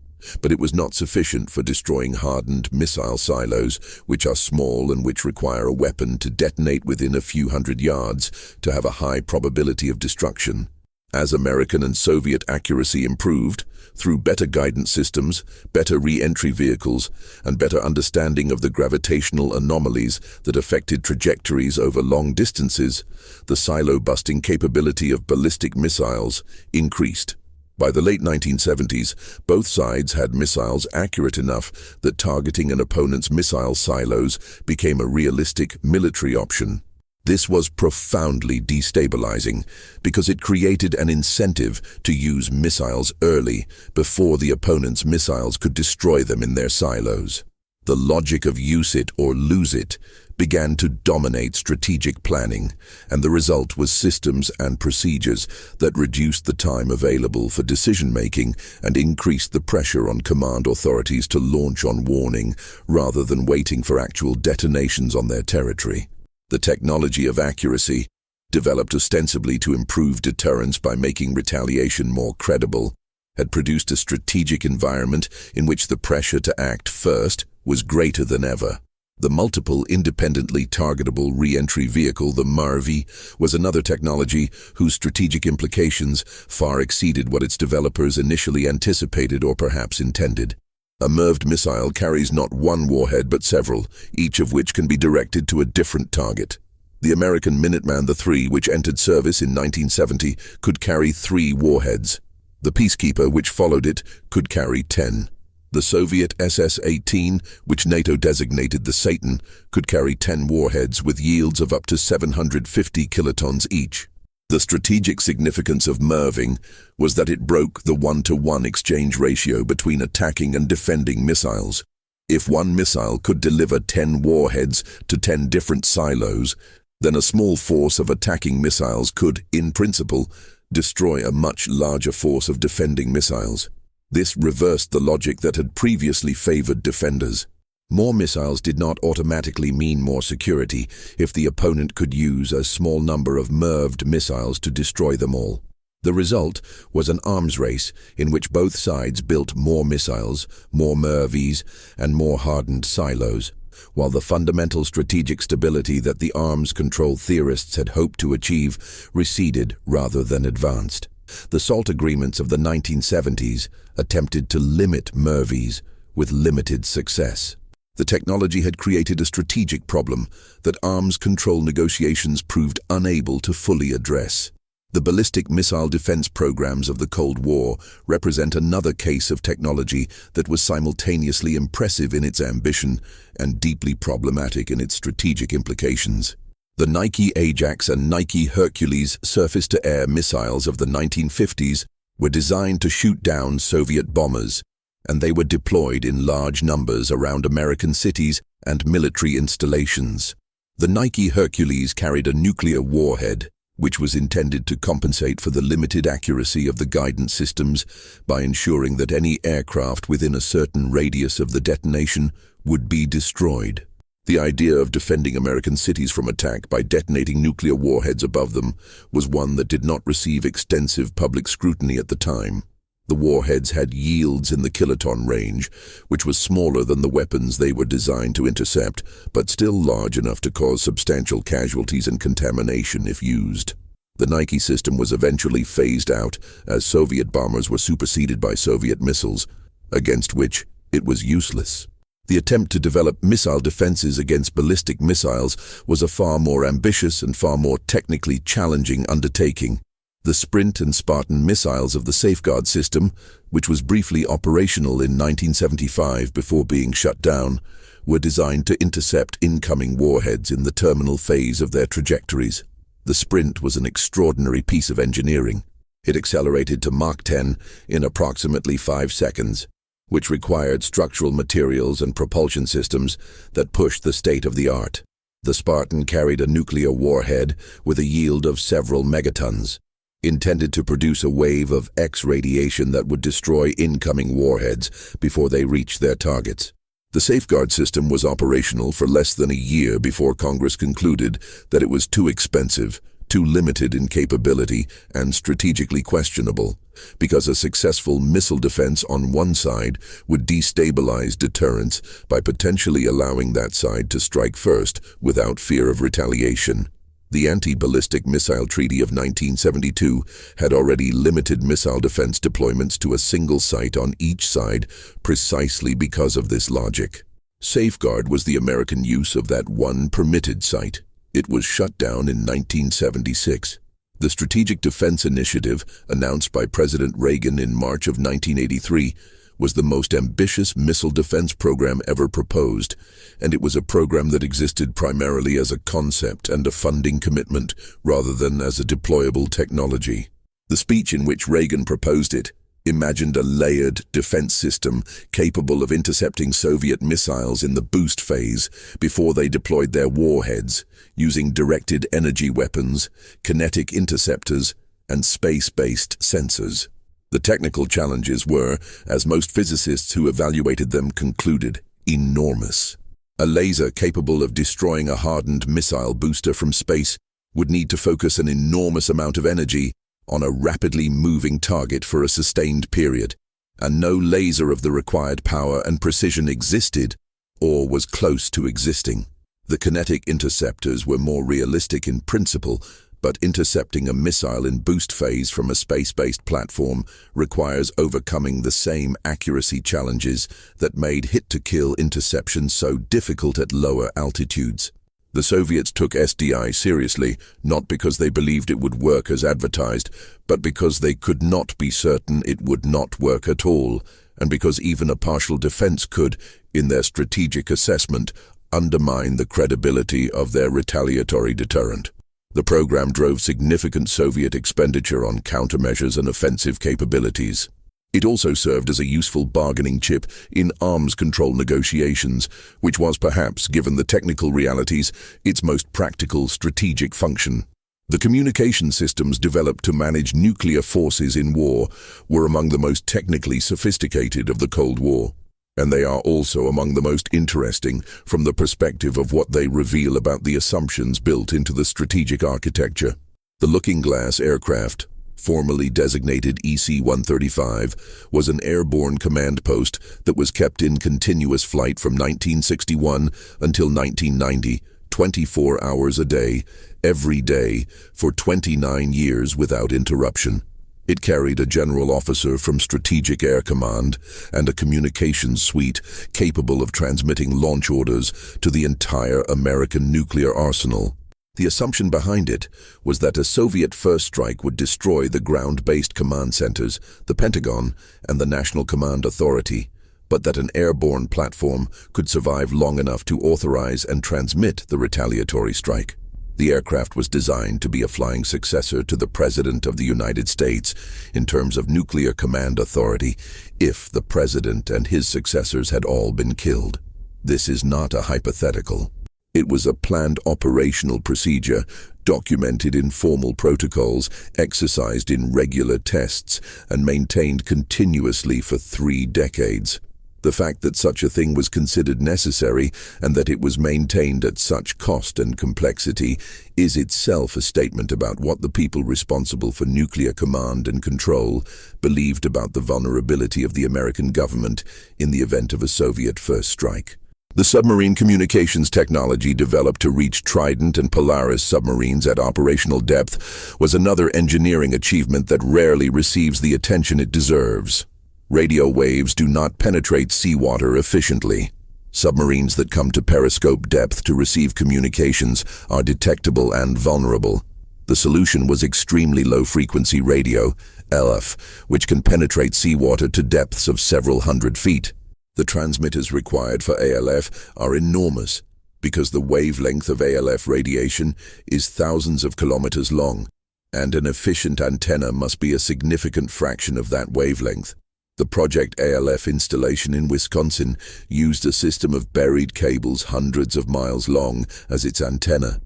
But it was not sufficient for destroying hardened missile silos, which are small and which require a weapon to detonate within a few hundred yards to have a high probability of destruction. As American and Soviet accuracy improved, through better guidance systems, better re-entry vehicles, and better understanding of the gravitational anomalies that affected trajectories over long distances, the silo-busting capability of ballistic missiles increased. By the late 1970s, both sides had missiles accurate enough that targeting an opponent's missile silos became a realistic military option. This was profoundly destabilizing because it created an incentive to use missiles early, before the opponent's missiles could destroy them in their silos. The logic of use it or lose it began to dominate strategic planning, and the result was systems and procedures that reduced the time available for decision-making and increased the pressure on command authorities to launch on warning rather than waiting for actual detonations on their territory. The technology of accuracy, developed ostensibly to improve deterrence by making retaliation more credible, had produced a strategic environment in which the pressure to act first was greater than ever. The multiple independently targetable re-entry vehicle, the MIRV, was another technology whose strategic implications far exceeded what its developers initially anticipated or perhaps intended. A MIRVed missile carries not one warhead but several, each of which can be directed to a different target. The American Minuteman III, which entered service in 1970, could carry 3 warheads. The Peacekeeper, which followed it, could carry 10. The Soviet SS-18, which NATO designated the Satan, could carry 10 warheads with yields of up to 750 kilotons each. The strategic significance of MIRVing was that it broke the 1-to-1 exchange ratio between attacking and defending missiles. If one missile could deliver 10 warheads to 10 different silos, then a small force of attacking missiles could, in principle, destroy a much larger force of defending missiles. This reversed the logic that had previously favored defenders. More missiles did not automatically mean more security if the opponent could use a small number of MIRVed missiles to destroy them all. The result was an arms race in which both sides built more missiles, more MIRVs, and more hardened silos, while the fundamental strategic stability that the arms control theorists had hoped to achieve receded rather than advanced. The SALT agreements of the 1970s attempted to limit MIRVs with limited success. The technology had created a strategic problem that arms control negotiations proved unable to fully address. The ballistic missile defense programs of the Cold War represent another case of technology that was simultaneously impressive in its ambition and deeply problematic in its strategic implications. The Nike Ajax and Nike Hercules surface-to-air missiles of the 1950s were designed to shoot down Soviet bombers, and they were deployed in large numbers around American cities and military installations. The Nike Hercules carried a nuclear warhead, which was intended to compensate for the limited accuracy of the guidance systems by ensuring that any aircraft within a certain radius of the detonation would be destroyed. The idea of defending American cities from attack by detonating nuclear warheads above them was one that did not receive extensive public scrutiny at the time. The warheads had yields in the kiloton range, which was smaller than the weapons they were designed to intercept, but still large enough to cause substantial casualties and contamination if used. The Nike system was eventually phased out as Soviet bombers were superseded by Soviet missiles, against which it was useless. The attempt to develop missile defenses against ballistic missiles was a far more ambitious and far more technically challenging undertaking. The Sprint and Spartan missiles of the Safeguard system, which was briefly operational in 1975 before being shut down, were designed to intercept incoming warheads in the terminal phase of their trajectories. The Sprint was an extraordinary piece of engineering. It accelerated to Mach 10 in approximately 5 seconds, which required structural materials and propulsion systems that pushed the state-of-the-art. The Spartan carried a nuclear warhead with a yield of several megatons, intended to produce a wave of X radiation that would destroy incoming warheads before they reached their targets. The Safeguard system was operational for less than a year before Congress concluded that it was too expensive, too limited in capability, and strategically questionable, because a successful missile defense on one side would destabilize deterrence by potentially allowing that side to strike first without fear of retaliation. The Anti-Ballistic Missile Treaty of 1972 had already limited missile defense deployments to a single site on each side precisely because of this logic. Safeguard was the American use of that one permitted site. It was shut down in 1976. The Strategic Defense Initiative, announced by President Reagan in March of 1983, was the most ambitious missile defense program ever proposed, and it was a program that existed primarily as a concept and a funding commitment rather than as a deployable technology. The speech in which Reagan proposed it imagined a layered defense system capable of intercepting Soviet missiles in the boost phase before they deployed their warheads, using directed energy weapons, kinetic interceptors, and space-based sensors. The technical challenges were, as most physicists who evaluated them concluded, enormous. A laser capable of destroying a hardened missile booster from space would need to focus an enormous amount of energy on a rapidly moving target for a sustained period, and no laser of the required power and precision existed or was close to existing. The kinetic interceptors were more realistic in principle, but intercepting a missile in boost phase from a space-based platform requires overcoming the same accuracy challenges that made hit-to-kill interception so difficult at lower altitudes. The Soviets took SDI seriously, not because they believed it would work as advertised, but because they could not be certain it would not work at all, and because even a partial defense could, in their strategic assessment, undermine the credibility of their retaliatory deterrent. The program drove significant Soviet expenditure on countermeasures and offensive capabilities. It also served as a useful bargaining chip in arms control negotiations, which was perhaps, given the technical realities, its most practical strategic function. The communication systems developed to manage nuclear forces in war were among the most technically sophisticated of the Cold War, and they are also among the most interesting from the perspective of what they reveal about the assumptions built into the strategic architecture. The Looking Glass aircraft, formerly designated EC-135, was an airborne command post that was kept in continuous flight from 1961 until 1990, 24 hours a day, every day, for 29 years without interruption. It carried a general officer from Strategic Air Command and a communications suite capable of transmitting launch orders to the entire American nuclear arsenal. The assumption behind it was that a Soviet first strike would destroy the ground-based command centers, the Pentagon, and the National Command Authority, but that an airborne platform could survive long enough to authorize and transmit the retaliatory strike. The aircraft was designed to be a flying successor to the President of the United States in terms of nuclear command authority if the President and his successors had all been killed. This is not a hypothetical. It was a planned operational procedure, documented in formal protocols, exercised in regular tests, and maintained continuously for 3 decades. The fact that such a thing was considered necessary and that it was maintained at such cost and complexity is itself a statement about what the people responsible for nuclear command and control believed about the vulnerability of the American government in the event of a Soviet first strike. The submarine communications technology developed to reach Trident and Polaris submarines at operational depth was another engineering achievement that rarely receives the attention it deserves. Radio waves do not penetrate seawater efficiently. Submarines that come to periscope depth to receive communications are detectable and vulnerable. The solution was extremely low-frequency radio, ELF, which can penetrate seawater to depths of several hundred feet. The transmitters required for ALF are enormous because the wavelength of ALF radiation is thousands of kilometers long, and an efficient antenna must be a significant fraction of that wavelength. The Project ALF installation in Wisconsin used a system of buried cables hundreds of miles long as its antenna.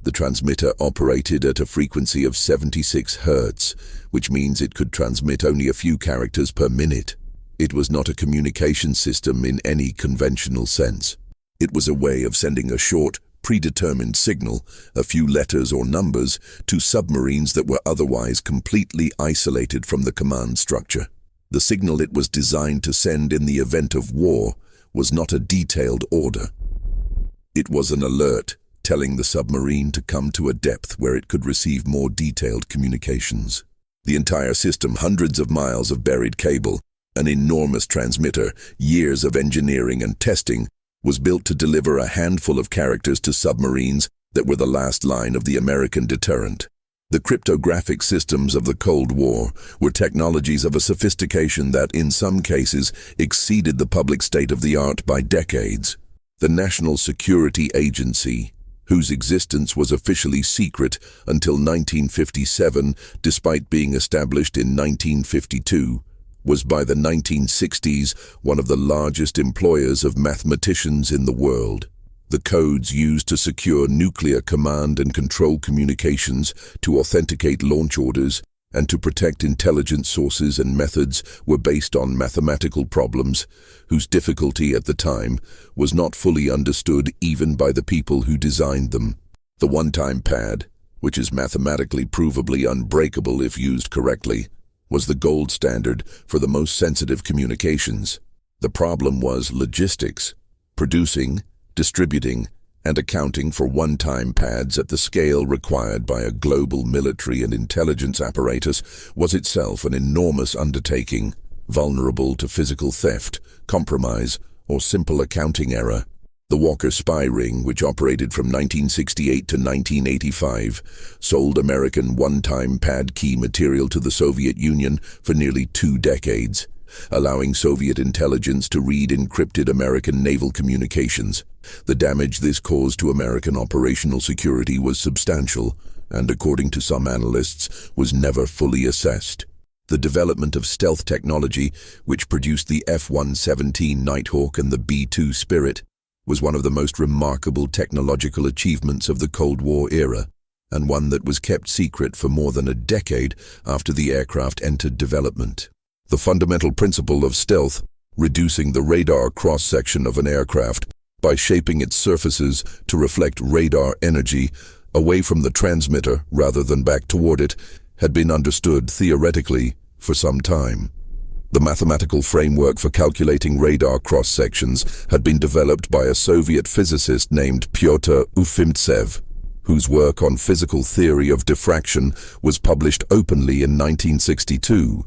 The transmitter operated at a frequency of 76 Hz, which means it could transmit only a few characters per minute. It was not a communication system in any conventional sense. It was a way of sending a short, predetermined signal, a few letters or numbers, to submarines that were otherwise completely isolated from the command structure. The signal it was designed to send in the event of war was not a detailed order. It was an alert, telling the submarine to come to a depth where it could receive more detailed communications. The entire system, hundreds of miles of buried cable, an enormous transmitter, years of engineering and testing, was built to deliver a handful of characters to submarines that were the last line of the American deterrent. The cryptographic systems of the Cold War were technologies of a sophistication that, in some cases, exceeded the public state-of-the-art by decades. The National Security Agency, whose existence was officially secret until 1957 despite being established in 1952, was by the 1960s one of the largest employers of mathematicians in the world. The codes used to secure nuclear command and control communications, to authenticate launch orders, and to protect intelligence sources and methods were based on mathematical problems, whose difficulty at the time was not fully understood even by the people who designed them. The one-time pad, which is mathematically provably unbreakable if used correctly, was the gold standard for the most sensitive communications. The problem was logistics. Producing, distributing, and accounting for one-time pads at the scale required by a global military and intelligence apparatus was itself an enormous undertaking, vulnerable to physical theft, compromise, or simple accounting error. The Walker spy ring, which operated from 1968 to 1985, sold American one-time pad key material to the Soviet Union for nearly 2 decades, allowing Soviet intelligence to read encrypted American naval communications. The damage this caused to American operational security was substantial, and according to some analysts, was never fully assessed. The development of stealth technology, which produced the F-117 Nighthawk and the B-2 Spirit, was one of the most remarkable technological achievements of the Cold War era, and one that was kept secret for more than a decade after the aircraft entered development. The fundamental principle of stealth, reducing the radar cross-section of an aircraft by shaping its surfaces to reflect radar energy away from the transmitter rather than back toward it, had been understood theoretically for some time. The mathematical framework for calculating radar cross-sections had been developed by a Soviet physicist named Pyotr Ufimtsev, whose work on physical theory of diffraction was published openly in 1962.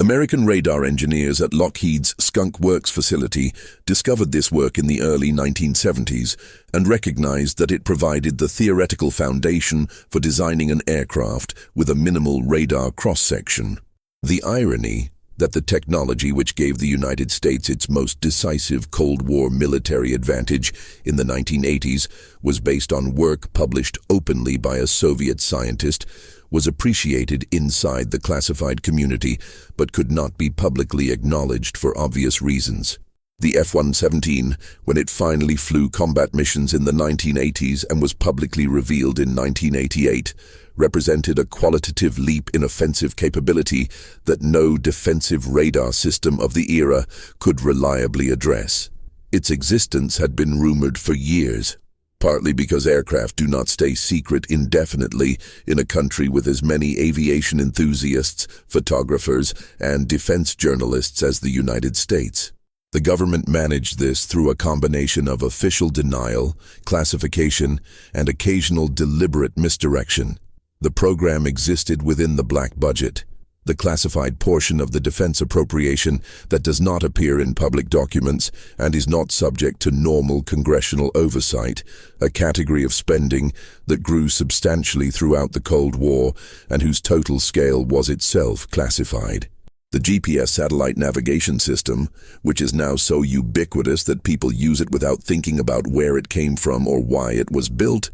American radar engineers at Lockheed's Skunk Works facility discovered this work in the early 1970s and recognized that it provided the theoretical foundation for designing an aircraft with a minimal radar cross-section. The irony that the technology which gave the United States its most decisive Cold War military advantage in the 1980s was based on work published openly by a Soviet scientist was appreciated inside the classified community but could not be publicly acknowledged for obvious reasons. The F-117, when it finally flew combat missions in the 1980s and was publicly revealed in 1988, represented a qualitative leap in offensive capability that no defensive radar system of the era could reliably address. Its existence had been rumored for years, partly because aircraft do not stay secret indefinitely in a country with as many aviation enthusiasts, photographers, and defense journalists as the United States. The government managed this through a combination of official denial, classification, and occasional deliberate misdirection. The program existed within the black budget, the classified portion of the defense appropriation that does not appear in public documents and is not subject to normal congressional oversight, a category of spending that grew substantially throughout the Cold War and whose total scale was itself classified. The GPS satellite navigation system, which is now so ubiquitous that people use it without thinking about where it came from or why it was built,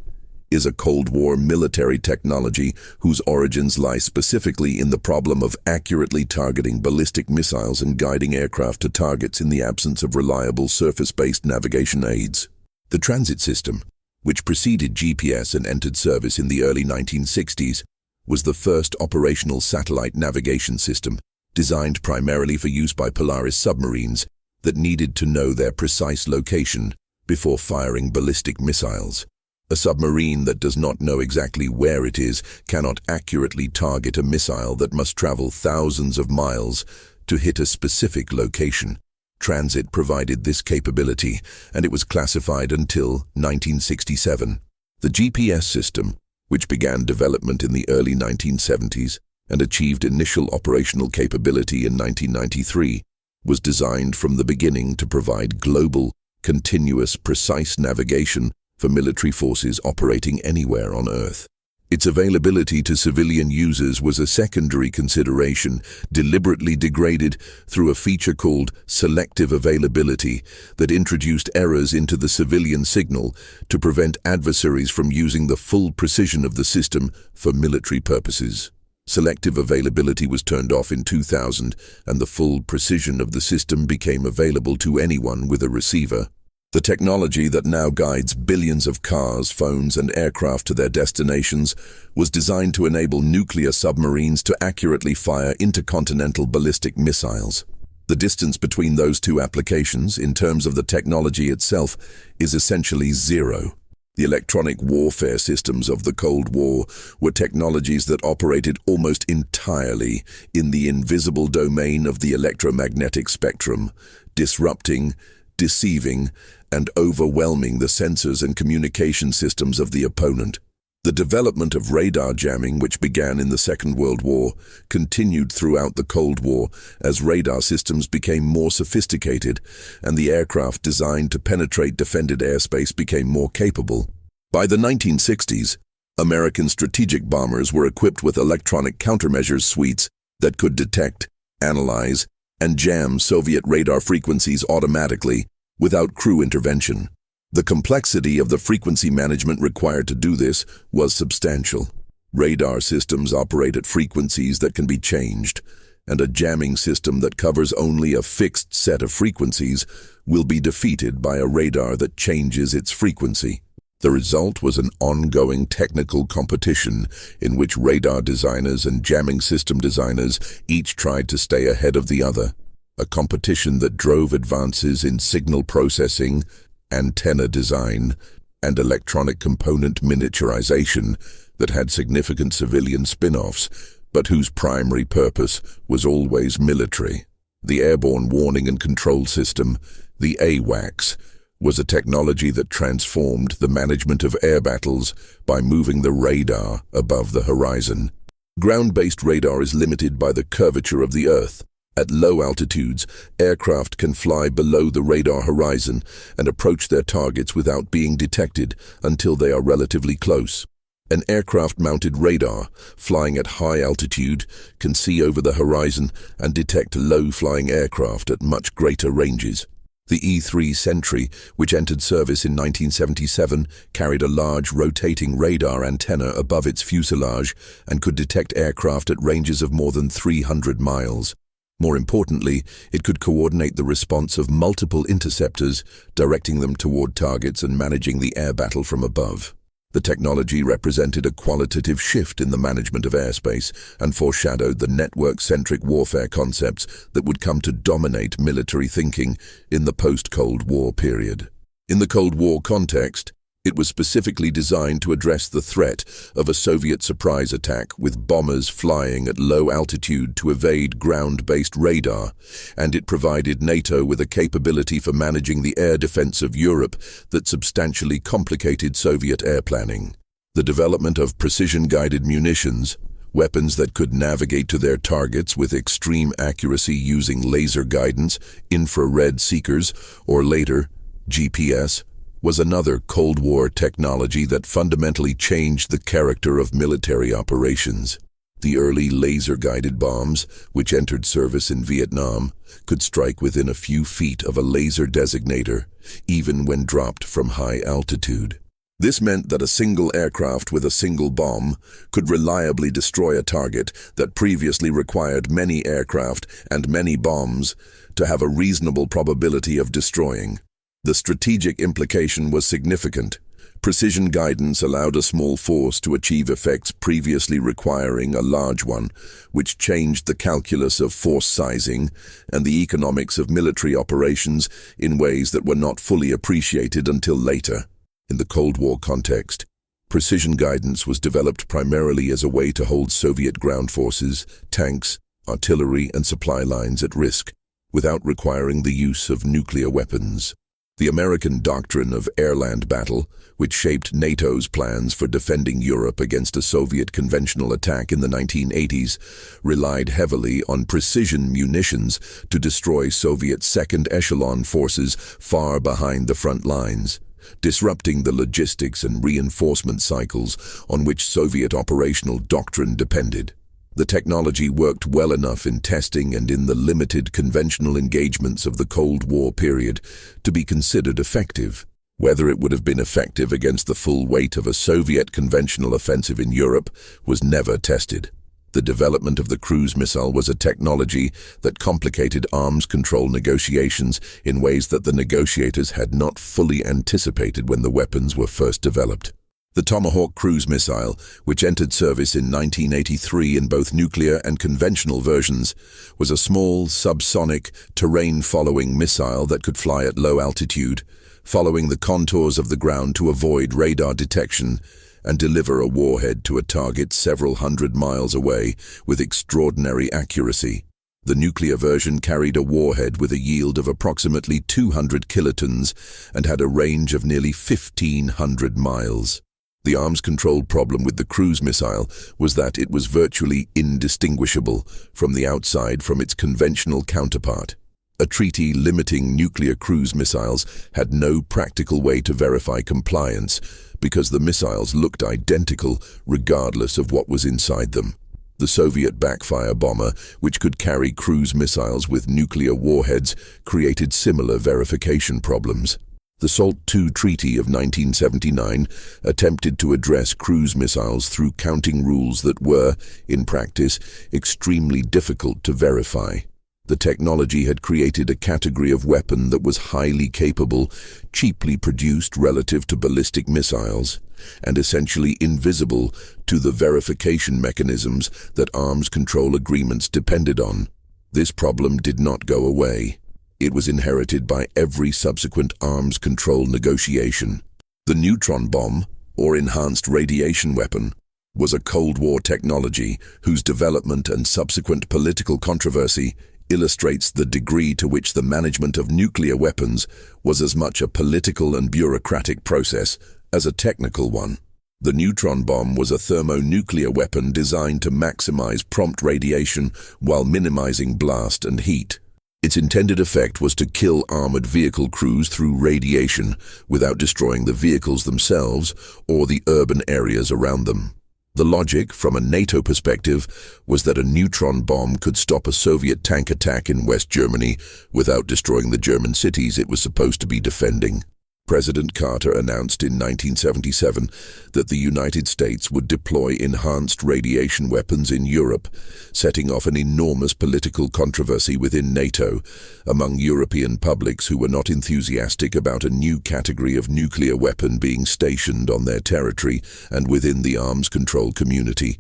is a Cold War military technology whose origins lie specifically in the problem of accurately targeting ballistic missiles and guiding aircraft to targets in the absence of reliable surface-based navigation aids. The transit system, which preceded GPS and entered service in the early 1960s, was the first operational satellite navigation system, designed primarily for use by Polaris submarines that needed to know their precise location before firing ballistic missiles. A submarine that does not know exactly where it is cannot accurately target a missile that must travel thousands of miles to hit a specific location. Transit provided this capability, and it was classified until 1967. The GPS system, which began development in the early 1970s and achieved initial operational capability in 1993, was designed from the beginning to provide global, continuous, precise navigation for military forces operating anywhere on Earth. Its availability to civilian users was a secondary consideration, deliberately degraded through a feature called selective availability that introduced errors into the civilian signal to prevent adversaries from using the full precision of the system for military purposes. Selective availability was turned off in 2000, and the full precision of the system became available to anyone with a receiver. The technology that now guides billions of cars, phones, and aircraft to their destinations was designed to enable nuclear submarines to accurately fire intercontinental ballistic missiles. The distance between those two applications, in terms of the technology itself, is essentially zero. The electronic warfare systems of the Cold War were technologies that operated almost entirely in the invisible domain of the electromagnetic spectrum, disrupting, deceiving, and overwhelming the sensors and communication systems of the opponent. The development of radar jamming, which began in the Second World War, continued throughout the Cold War as radar systems became more sophisticated and the aircraft designed to penetrate defended airspace became more capable. By the 1960s, American strategic bombers were equipped with electronic countermeasures suites that could detect, analyze, and jam Soviet radar frequencies automatically without crew intervention. The complexity of the frequency management required to do this was substantial. Radar systems operate at frequencies that can be changed, and a jamming system that covers only a fixed set of frequencies will be defeated by a radar that changes its frequency. The result was an ongoing technical competition in which radar designers and jamming system designers each tried to stay ahead of the other, a competition that drove advances in signal processing, antenna design, and electronic component miniaturization that had significant civilian spin-offs, but whose primary purpose was always military. The Airborne Warning and Control System, the AWACS, was a technology that transformed the management of air battles by moving the radar above the horizon. Ground-based radar is limited by the curvature of the Earth. At low altitudes, aircraft can fly below the radar horizon and approach their targets without being detected until they are relatively close. An aircraft-mounted radar, flying at high altitude, can see over the horizon and detect low-flying aircraft at much greater ranges. The E-3 Sentry, which entered service in 1977, carried a large rotating radar antenna above its fuselage and could detect aircraft at ranges of more than 300 miles. More importantly, it could coordinate the response of multiple interceptors, directing them toward targets and managing the air battle from above. The technology represented a qualitative shift in the management of airspace and foreshadowed the network-centric warfare concepts that would come to dominate military thinking in the post-Cold War period. In the Cold War context, it was specifically designed to address the threat of a Soviet surprise attack with bombers flying at low altitude to evade ground-based radar, and it provided NATO with a capability for managing the air defense of Europe that substantially complicated Soviet air planning. The development of precision-guided munitions, weapons that could navigate to their targets with extreme accuracy using laser guidance, infrared seekers, or later, GPS, was another Cold War technology that fundamentally changed the character of military operations. The early laser-guided bombs, which entered service in Vietnam, could strike within a few feet of a laser designator, even when dropped from high altitude. This meant that a single aircraft with a single bomb could reliably destroy a target that previously required many aircraft and many bombs to have a reasonable probability of destroying. The strategic implication was significant. Precision guidance allowed a small force to achieve effects previously requiring a large one, which changed the calculus of force sizing and the economics of military operations in ways that were not fully appreciated until later. In the Cold War context, precision guidance was developed primarily as a way to hold Soviet ground forces, tanks, artillery, and supply lines at risk, without requiring the use of nuclear weapons. The American doctrine of airland battle, which shaped NATO's plans for defending Europe against a Soviet conventional attack in the 1980s, relied heavily on precision munitions to destroy Soviet second-echelon forces far behind the front lines, disrupting the logistics and reinforcement cycles on which Soviet operational doctrine depended. The technology worked well enough in testing and in the limited conventional engagements of the Cold War period to be considered effective. Whether it would have been effective against the full weight of a Soviet conventional offensive in Europe was never tested. The development of the cruise missile was a technology that complicated arms control negotiations in ways that the negotiators had not fully anticipated when the weapons were first developed. The Tomahawk cruise missile, which entered service in 1983 in both nuclear and conventional versions, was a small, subsonic, terrain-following missile that could fly at low altitude, following the contours of the ground to avoid radar detection, and deliver a warhead to a target several hundred miles away with extraordinary accuracy. The nuclear version carried a warhead with a yield of approximately 200 kilotons and had a range of nearly 1,500 miles. The arms control problem with the cruise missile was that it was virtually indistinguishable from the outside from its conventional counterpart. A treaty limiting nuclear cruise missiles had no practical way to verify compliance because the missiles looked identical regardless of what was inside them. The Soviet backfire bomber, which could carry cruise missiles with nuclear warheads, created similar verification problems. The SALT II Treaty of 1979 attempted to address cruise missiles through counting rules that were, in practice, extremely difficult to verify. The technology had created a category of weapon that was highly capable, cheaply produced relative to ballistic missiles, and essentially invisible to the verification mechanisms that arms control agreements depended on. This problem did not go away. It was inherited by every subsequent arms control negotiation. The neutron bomb, or enhanced radiation weapon, was a Cold War technology whose development and subsequent political controversy illustrates the degree to which the management of nuclear weapons was as much a political and bureaucratic process as a technical one. The neutron bomb was a thermonuclear weapon designed to maximize prompt radiation while minimizing blast and heat. Its intended effect was to kill armored vehicle crews through radiation without destroying the vehicles themselves or the urban areas around them. The logic, from a NATO perspective, was that a neutron bomb could stop a Soviet tank attack in West Germany without destroying the German cities it was supposed to be defending. President Carter announced in 1977 that the United States would deploy enhanced radiation weapons in Europe, setting off an enormous political controversy within NATO among European publics who were not enthusiastic about a new category of nuclear weapon being stationed on their territory and within the arms control community,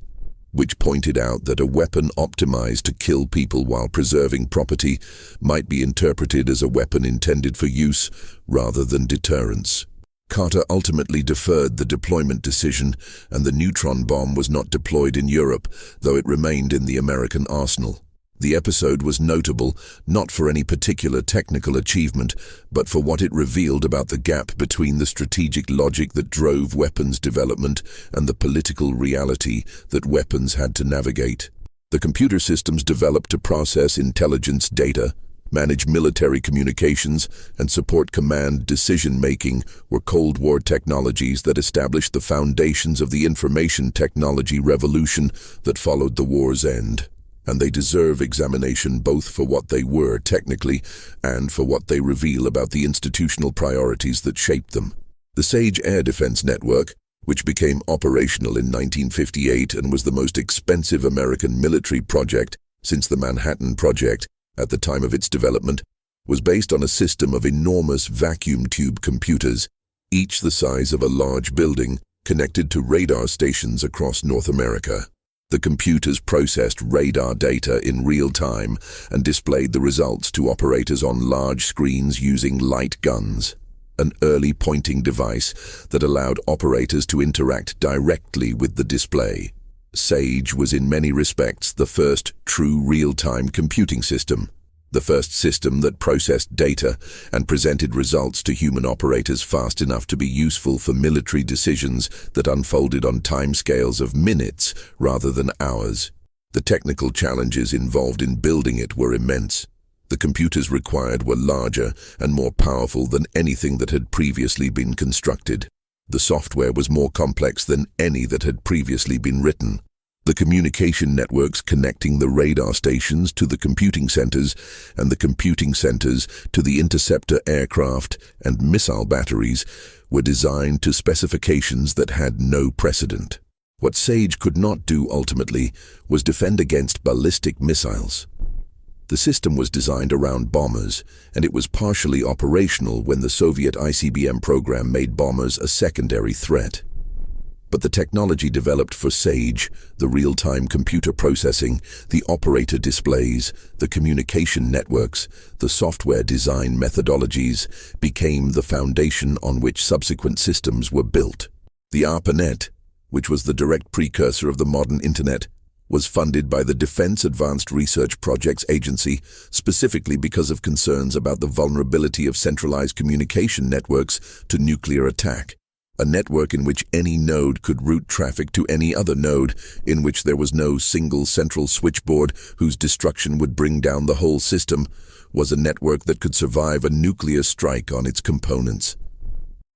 which pointed out that a weapon optimized to kill people while preserving property might be interpreted as a weapon intended for use rather than deterrence. Carter ultimately deferred the deployment decision, and the neutron bomb was not deployed in Europe, though it remained in the American arsenal. The episode was notable not for any particular technical achievement, but for what it revealed about the gap between the strategic logic that drove weapons development and the political reality that weapons had to navigate. The computer systems developed to process intelligence data, manage military communications, and support command decision-making were Cold War technologies that established the foundations of the information technology revolution that followed the war's end. And they deserve examination both for what they were technically and for what they reveal about the institutional priorities that shaped them. The SAGE Air Defense Network, which became operational in 1958 and was the most expensive American military project since the Manhattan Project at the time of its development, was based on a system of enormous vacuum tube computers, each the size of a large building, connected to radar stations across North America. The computers processed radar data in real time and displayed the results to operators on large screens using light guns, an early pointing device that allowed operators to interact directly with the display. SAGE was in many respects the first true real-time computing system. the first system that processed data and presented results to human operators fast enough to be useful for military decisions that unfolded on timescales of minutes rather than hours. The technical challenges involved in building it were immense. The computers required were larger and more powerful than anything that had previously been constructed. The software was more complex than any that had previously been written. The communication networks connecting the radar stations to the computing centers and the computing centers to the interceptor aircraft and missile batteries were designed to specifications that had no precedent. What SAGE could not do ultimately was defend against ballistic missiles. The system was designed around bombers, and it was partially operational when the Soviet ICBM program made bombers a secondary threat. But the technology developed for SAGE, the real-time computer processing, the operator displays, the communication networks, the software design methodologies, became the foundation on which subsequent systems were built. The ARPANET, which was the direct precursor of the modern Internet, was funded by the Defense Advanced Research Projects Agency specifically because of concerns about the vulnerability of centralized communication networks to nuclear attack. A network in which any node could route traffic to any other node, in which there was no single central switchboard whose destruction would bring down the whole system, was a network that could survive a nuclear strike on its components.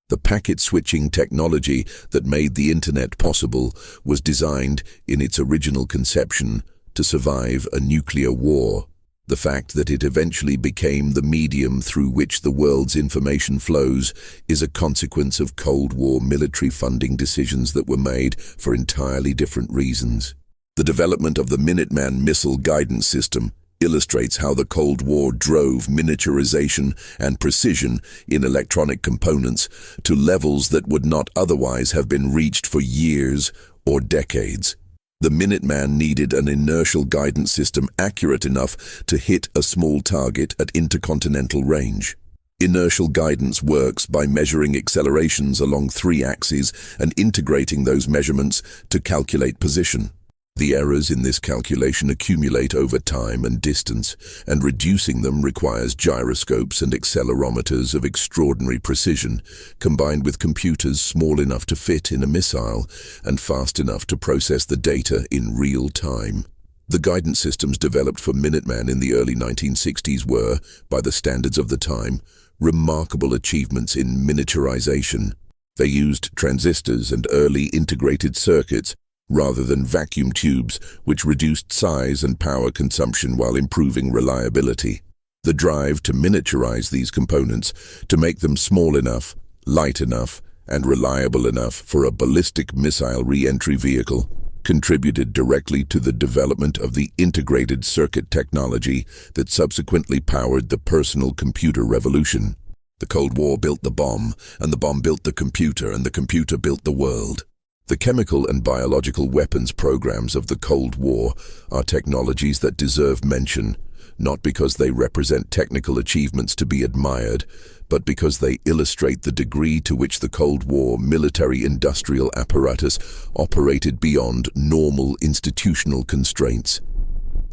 The packet switching technology that made the Internet possible was designed, in its original conception, to survive a nuclear war. The fact that it eventually became the medium through which the world's information flows is a consequence of Cold War military funding decisions that were made for entirely different reasons. The development of the Minuteman missile guidance system illustrates how the Cold War drove miniaturization and precision in electronic components to levels that would not otherwise have been reached for years or decades. The Minuteman needed an inertial guidance system accurate enough to hit a small target at intercontinental range. Inertial guidance works by measuring accelerations along 3 axes and integrating those measurements to calculate position. The errors in this calculation accumulate over time and distance, and reducing them requires gyroscopes and accelerometers of extraordinary precision, combined with computers small enough to fit in a missile and fast enough to process the data in real time. The guidance systems developed for Minuteman in the early 1960s were, by the standards of the time, remarkable achievements in miniaturization. They used transistors and early integrated circuits rather than vacuum tubes, which reduced size and power consumption while improving reliability. The drive to miniaturize these components, to make them small enough, light enough, and reliable enough for a ballistic missile re-entry vehicle, contributed directly to the development of the integrated circuit technology that subsequently powered the personal computer revolution. The Cold War built the bomb, and the bomb built the computer, and the computer built the world. The chemical and biological weapons programs of the Cold War are technologies that deserve mention, not because they represent technical achievements to be admired, but because they illustrate the degree to which the Cold War military-industrial apparatus operated beyond normal institutional constraints,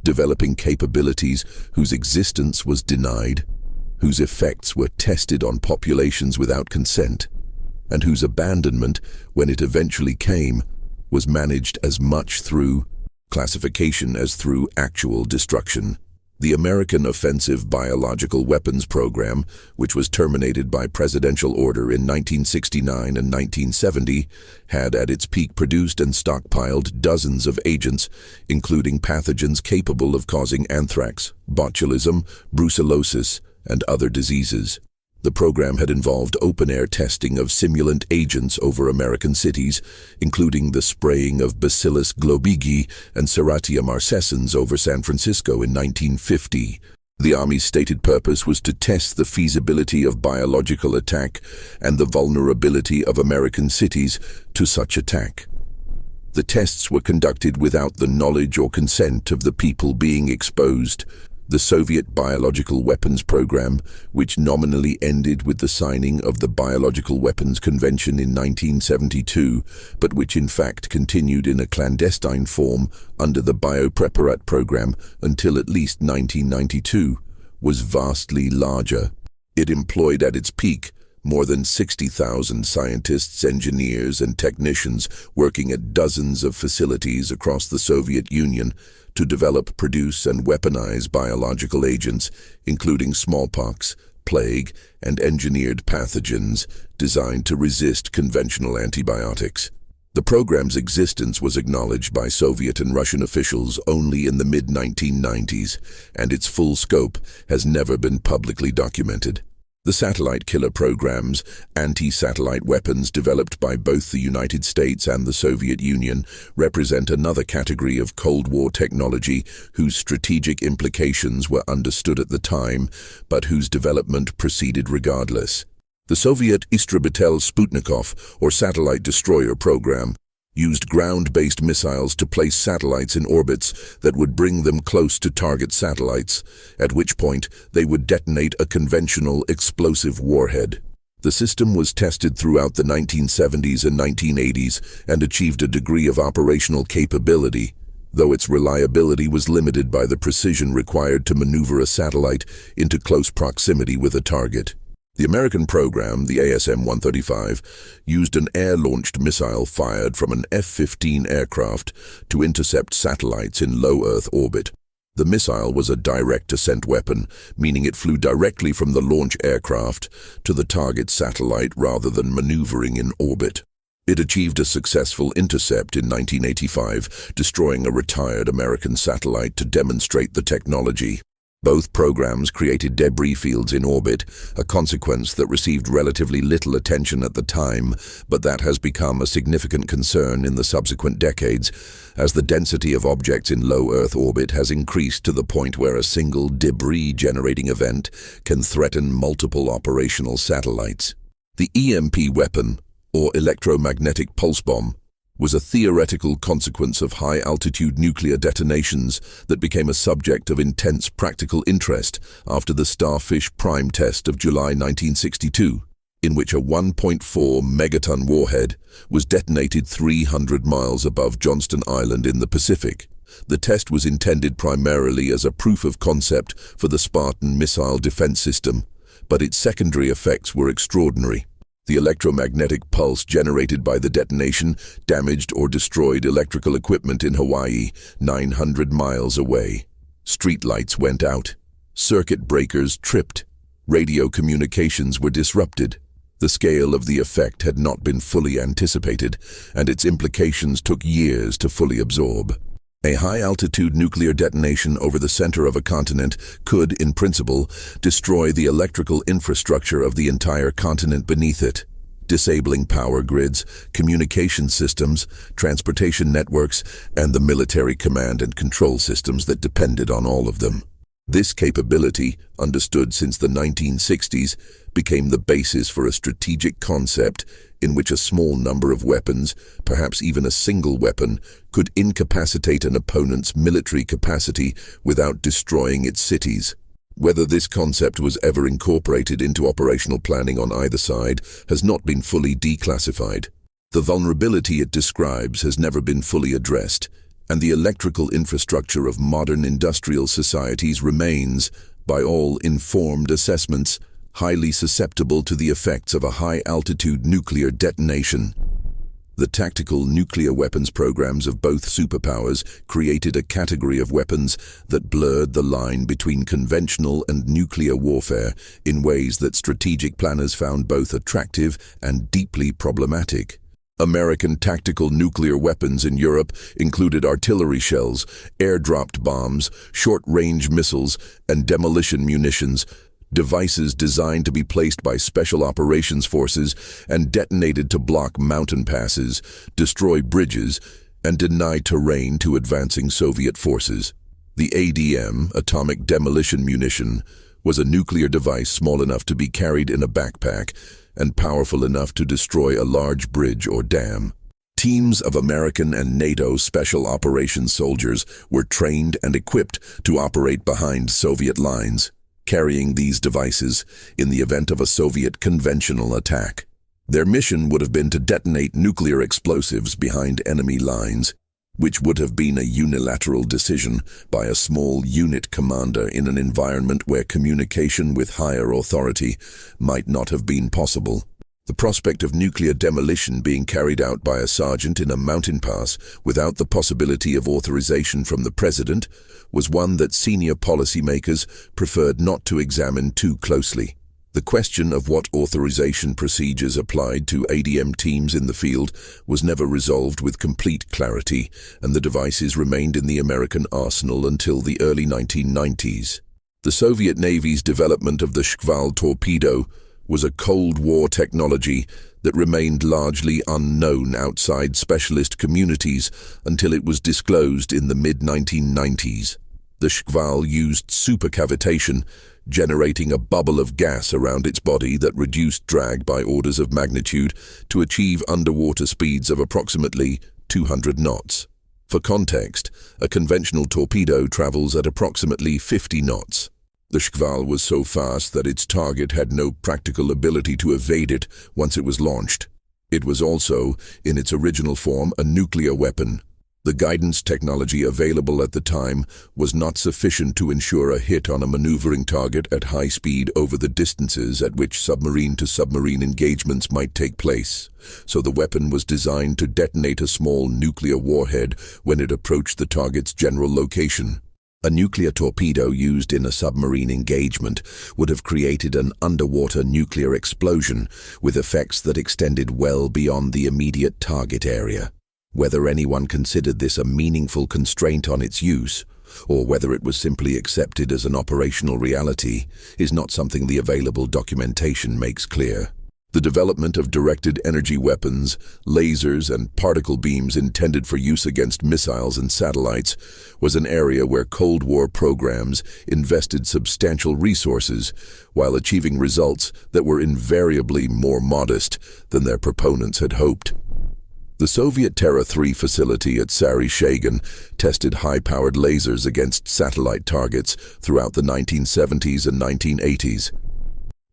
developing capabilities whose existence was denied, whose effects were tested on populations without consent, and whose abandonment, when it eventually came, was managed as much through classification as through actual destruction. The American Offensive Biological Weapons Program, which was terminated by presidential order in 1969 and 1970, had at its peak produced and stockpiled dozens of agents, including pathogens capable of causing anthrax, botulism, brucellosis, and other diseases. The program had involved open-air testing of simulant agents over American cities, including the spraying of Bacillus globigii and Serratia marcescens over San Francisco in 1950. The Army's stated purpose was to test the feasibility of biological attack and the vulnerability of American cities to such attack. The tests were conducted without the knowledge or consent of the people being exposed. The Soviet Biological Weapons Program, which nominally ended with the signing of the Biological Weapons Convention in 1972, but which in fact continued in a clandestine form under the Biopreparat Program until at least 1992, was vastly larger. It employed at its peak more than 60,000 scientists, engineers, and technicians working at dozens of facilities across the Soviet Union to develop, produce, and weaponize biological agents, including smallpox, plague, and engineered pathogens designed to resist conventional antibiotics. The program's existence was acknowledged by Soviet and Russian officials only in the mid-1990s, and its full scope has never been publicly documented. The satellite killer programs, anti-satellite weapons developed by both the United States and the Soviet Union, represent another category of Cold War technology whose strategic implications were understood at the time, but whose development proceeded regardless. The Soviet Istrebitel Sputnikov, or satellite destroyer program, used ground-based missiles to place satellites in orbits that would bring them close to target satellites, at which point they would detonate a conventional explosive warhead. The system was tested throughout the 1970s and 1980s and achieved a degree of operational capability, though its reliability was limited by the precision required to maneuver a satellite into close proximity with a target. The American program, the ASM-135, used an air-launched missile fired from an F-15 aircraft to intercept satellites in low Earth orbit. The missile was a direct ascent weapon, meaning it flew directly from the launch aircraft to the target satellite rather than maneuvering in orbit. It achieved a successful intercept in 1985, destroying a retired American satellite to demonstrate the technology. Both programs created debris fields in orbit, a consequence that received relatively little attention at the time, but that has become a significant concern in the subsequent decades, as the density of objects in low Earth orbit has increased to the point where a single debris-generating event can threaten multiple operational satellites. The EMP weapon, or electromagnetic pulse bomb, was a theoretical consequence of high-altitude nuclear detonations that became a subject of intense practical interest after the Starfish Prime test of July 1962, in which a 1.4 megaton warhead was detonated 300 miles above Johnston Island in the Pacific. The test was intended primarily as a proof of concept for the Spartan missile defense system, but its secondary effects were extraordinary. The electromagnetic pulse generated by the detonation damaged or destroyed electrical equipment in Hawaii, 900 miles away. Streetlights went out. Circuit breakers tripped. Radio communications were disrupted. The scale of the effect had not been fully anticipated, and its implications took years to fully absorb. A high-altitude nuclear detonation over the center of a continent could, in principle, destroy the electrical infrastructure of the entire continent beneath it, disabling power grids, communication systems, transportation networks, and the military command and control systems that depended on all of them. This capability, understood since the 1960s, became the basis for a strategic concept in which a small number of weapons, perhaps even a single weapon, could incapacitate an opponent's military capacity without destroying its cities. Whether this concept was ever incorporated into operational planning on either side has not been fully declassified. The vulnerability it describes has never been fully addressed, and the electrical infrastructure of modern industrial societies remains, by all informed assessments, highly susceptible to the effects of a high-altitude nuclear detonation. The tactical nuclear weapons programs of both superpowers created a category of weapons that blurred the line between conventional and nuclear warfare in ways that strategic planners found both attractive and deeply problematic. American tactical nuclear weapons in Europe included artillery shells, air-dropped bombs, short-range missiles, and demolition munitions, devices designed to be placed by special operations forces and detonated to block mountain passes, destroy bridges, and deny terrain to advancing Soviet forces. The ADM, atomic demolition munition, was a nuclear device small enough to be carried in a backpack and powerful enough to destroy a large bridge or dam. Teams of American and NATO special operations soldiers were trained and equipped to operate behind Soviet lines, carrying these devices in the event of a Soviet conventional attack. Their mission would have been to detonate nuclear explosives behind enemy lines. which would have been a unilateral decision by a small unit commander in an environment where communication with higher authority might not have been possible. The prospect of nuclear demolition being carried out by a sergeant in a mountain pass without the possibility of authorization from the president was one that senior policymakers preferred not to examine too closely. The question of what authorization procedures applied to ADM teams in the field was never resolved with complete clarity, and the devices remained in the American arsenal until the early 1990s. The Soviet Navy's development of the Shkval torpedo was a Cold War technology that remained largely unknown outside specialist communities until it was disclosed in the mid-1990s. The Shkval used supercavitation, generating a bubble of gas around its body that reduced drag by orders of magnitude to achieve underwater speeds of approximately 200 knots. For context, a conventional torpedo travels at approximately 50 knots. The Shkval was so fast that its target had no practical ability to evade it once it was launched. It was also, in its original form, a nuclear weapon. The guidance technology available at the time was not sufficient to ensure a hit on a maneuvering target at high speed over the distances at which submarine-to-submarine engagements might take place, so the weapon was designed to detonate a small nuclear warhead when it approached the target's general location. A nuclear torpedo used in a submarine engagement would have created an underwater nuclear explosion with effects that extended well beyond the immediate target area. Whether anyone considered this a meaningful constraint on its use, or whether it was simply accepted as an operational reality, is not something the available documentation makes clear. The development of directed energy weapons, lasers, and particle beams intended for use against missiles and satellites was an area where Cold War programs invested substantial resources while achieving results that were invariably more modest than their proponents had hoped. The Soviet Terra 3 facility at Sary-Shagan tested high-powered lasers against satellite targets throughout the 1970s and 1980s.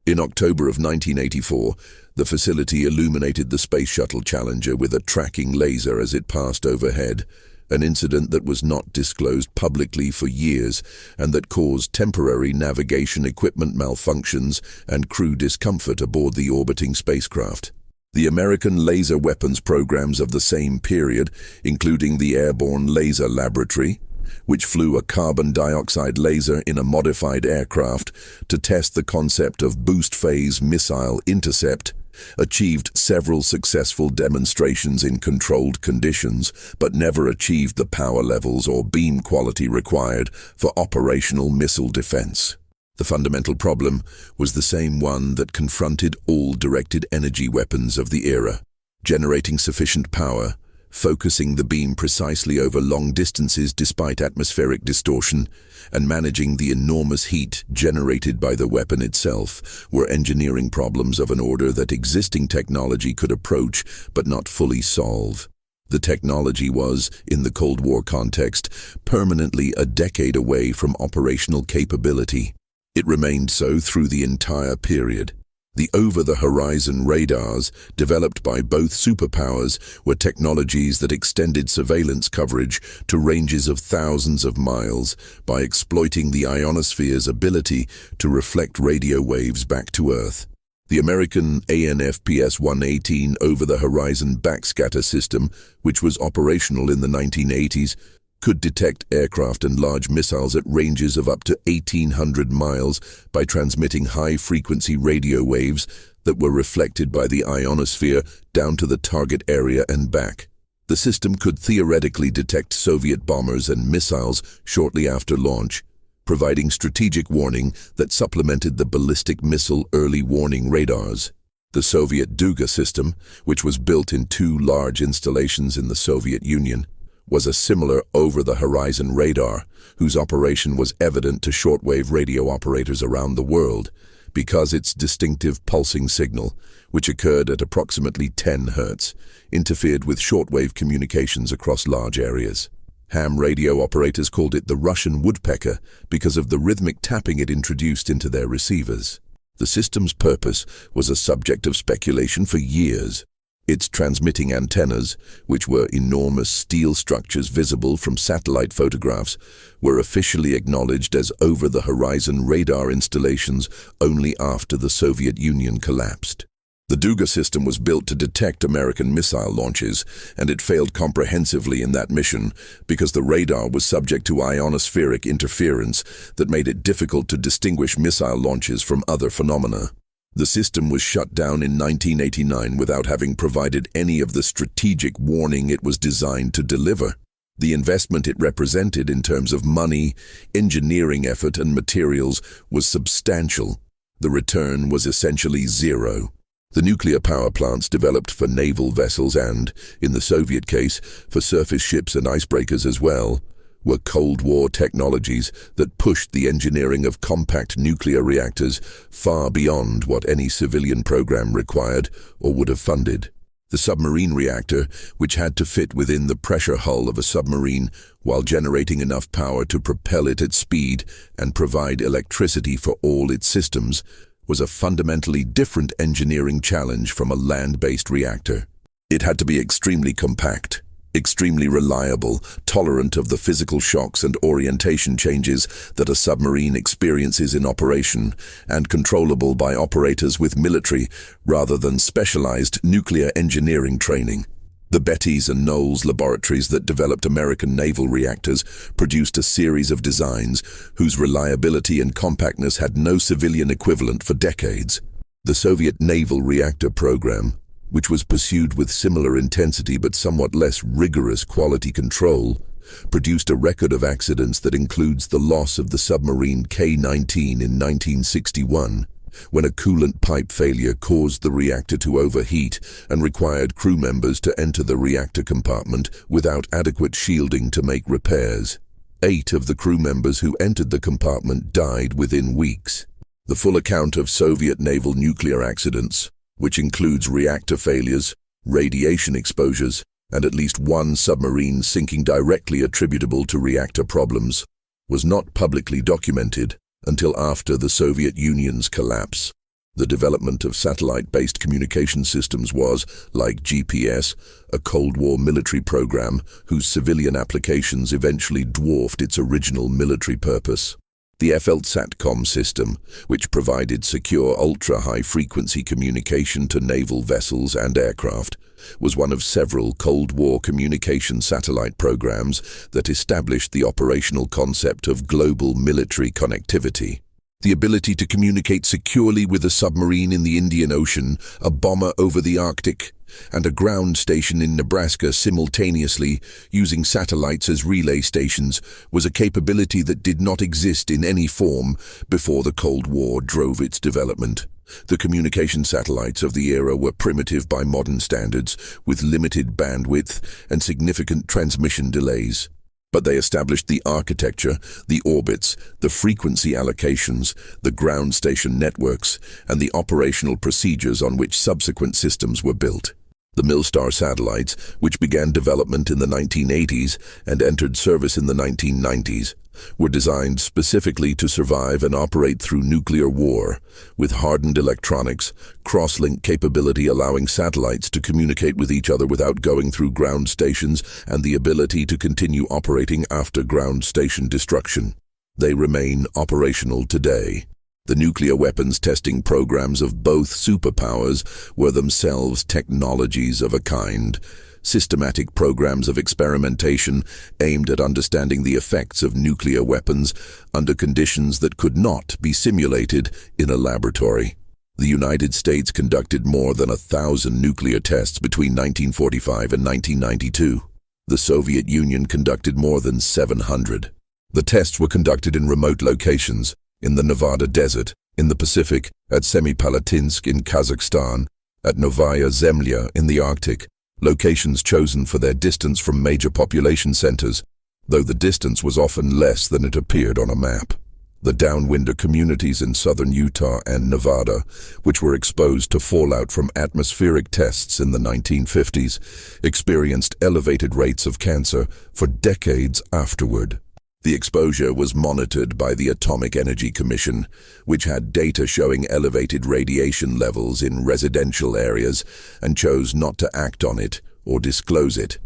In October of 1984, the facility illuminated the Space Shuttle Challenger with a tracking laser as it passed overhead, an incident that was not disclosed publicly for years and that caused temporary navigation equipment malfunctions and crew discomfort aboard the orbiting spacecraft. The American laser weapons programs of the same period, including the Airborne Laser Laboratory, which flew a carbon dioxide laser in a modified aircraft to test the concept of boost-phase missile intercept, achieved several successful demonstrations in controlled conditions, but never achieved the power levels or beam quality required for operational missile defense. The fundamental problem was the same one that confronted all directed energy weapons of the era: generating sufficient power, focusing the beam precisely over long distances despite atmospheric distortion, and managing the enormous heat generated by the weapon itself were engineering problems of an order that existing technology could approach but not fully solve. The technology was, in the Cold War context, permanently a decade away from operational capability. It remained so through the entire period. The over-the-horizon radars, developed by both superpowers, were technologies that extended surveillance coverage to ranges of thousands of miles by exploiting the ionosphere's ability to reflect radio waves back to Earth. The American ANFPS-118 over-the-horizon backscatter system, which was operational in the 1980s, could detect aircraft and large missiles at ranges of up to 1,800 miles by transmitting high-frequency radio waves that were reflected by the ionosphere down to the target area and back. The system could theoretically detect Soviet bombers and missiles shortly after launch, providing strategic warning that supplemented the ballistic missile early warning radars. The Soviet Duga system, which was built in 2 large installations in the Soviet Union, was a similar over-the-horizon radar whose operation was evident to shortwave radio operators around the world because its distinctive pulsing signal, which occurred at approximately 10 Hz, interfered with shortwave communications across large areas. Ham radio operators called it the Russian woodpecker because of the rhythmic tapping it introduced into their receivers. The system's purpose was a subject of speculation for years. Its transmitting antennas, which were enormous steel structures visible from satellite photographs, were officially acknowledged as over-the-horizon radar installations only after the Soviet Union collapsed. The Duga system was built to detect American missile launches, and it failed comprehensively in that mission because the radar was subject to ionospheric interference that made it difficult to distinguish missile launches from other phenomena. The system was shut down in 1989 without having provided any of the strategic warning it was designed to deliver. The investment it represented in terms of money, engineering effort, and materials was substantial. The return was essentially zero. The nuclear power plants developed for naval vessels and, in the Soviet case, for surface ships and icebreakers as well, were Cold War technologies that pushed the engineering of compact nuclear reactors far beyond what any civilian program required or would have funded. The submarine reactor, which had to fit within the pressure hull of a submarine while generating enough power to propel it at speed and provide electricity for all its systems, was a fundamentally different engineering challenge from a land-based reactor. It had to be extremely compact, extremely reliable, tolerant of the physical shocks and orientation changes that a submarine experiences in operation, and controllable by operators with military rather than specialized nuclear engineering training. The Betty's and Knowles laboratories that developed American naval reactors produced a series of designs whose reliability and compactness had no civilian equivalent for decades. The Soviet naval reactor program, which was pursued with similar intensity but somewhat less rigorous quality control, produced a record of accidents that includes the loss of the submarine K-19 in 1961, when a coolant pipe failure caused the reactor to overheat and required crew members to enter the reactor compartment without adequate shielding to make repairs. 8 of the crew members who entered the compartment died within weeks. The full account of Soviet naval nuclear accidents, which includes reactor failures, radiation exposures, and at least one submarine sinking directly attributable to reactor problems, was not publicly documented until after the Soviet Union's collapse. The development of satellite-based communication systems was, like GPS, a Cold War military program whose civilian applications eventually dwarfed its original military purpose. The FLSATCOM system, which provided secure ultra-high-frequency communication to naval vessels and aircraft, was one of several Cold War communication satellite programs that established the operational concept of global military connectivity. The ability to communicate securely with a submarine in the Indian Ocean, a bomber over the Arctic, and a ground station in Nebraska simultaneously, using satellites as relay stations, was a capability that did not exist in any form before the Cold War drove its development. The communication satellites of the era were primitive by modern standards, with limited bandwidth and significant transmission delays. But they established the architecture, the orbits, the frequency allocations, the ground station networks, and the operational procedures on which subsequent systems were built. The Milstar satellites, which began development in the 1980s and entered service in the 1990s, were designed specifically to survive and operate through nuclear war, with hardened electronics, cross-link capability allowing satellites to communicate with each other without going through ground stations, and the ability to continue operating after ground station destruction. They remain operational today. The nuclear weapons testing programs of both superpowers were themselves technologies of a kind, systematic programs of experimentation aimed at understanding the effects of nuclear weapons under conditions that could not be simulated in a laboratory. The United States conducted more than 1,000 nuclear tests between 1945 and 1992. The Soviet Union conducted more than 700. The tests were conducted in remote locations, in the Nevada desert, in the Pacific, at Semipalatinsk in Kazakhstan, at Novaya Zemlya in the Arctic, locations chosen for their distance from major population centers, though the distance was often less than it appeared on a map. The downwinder communities in southern Utah and Nevada, which were exposed to fallout from atmospheric tests in the 1950s, experienced elevated rates of cancer for decades afterward. The exposure was monitored by the Atomic Energy Commission, which had data showing elevated radiation levels in residential areas and chose not to act on it or disclose it.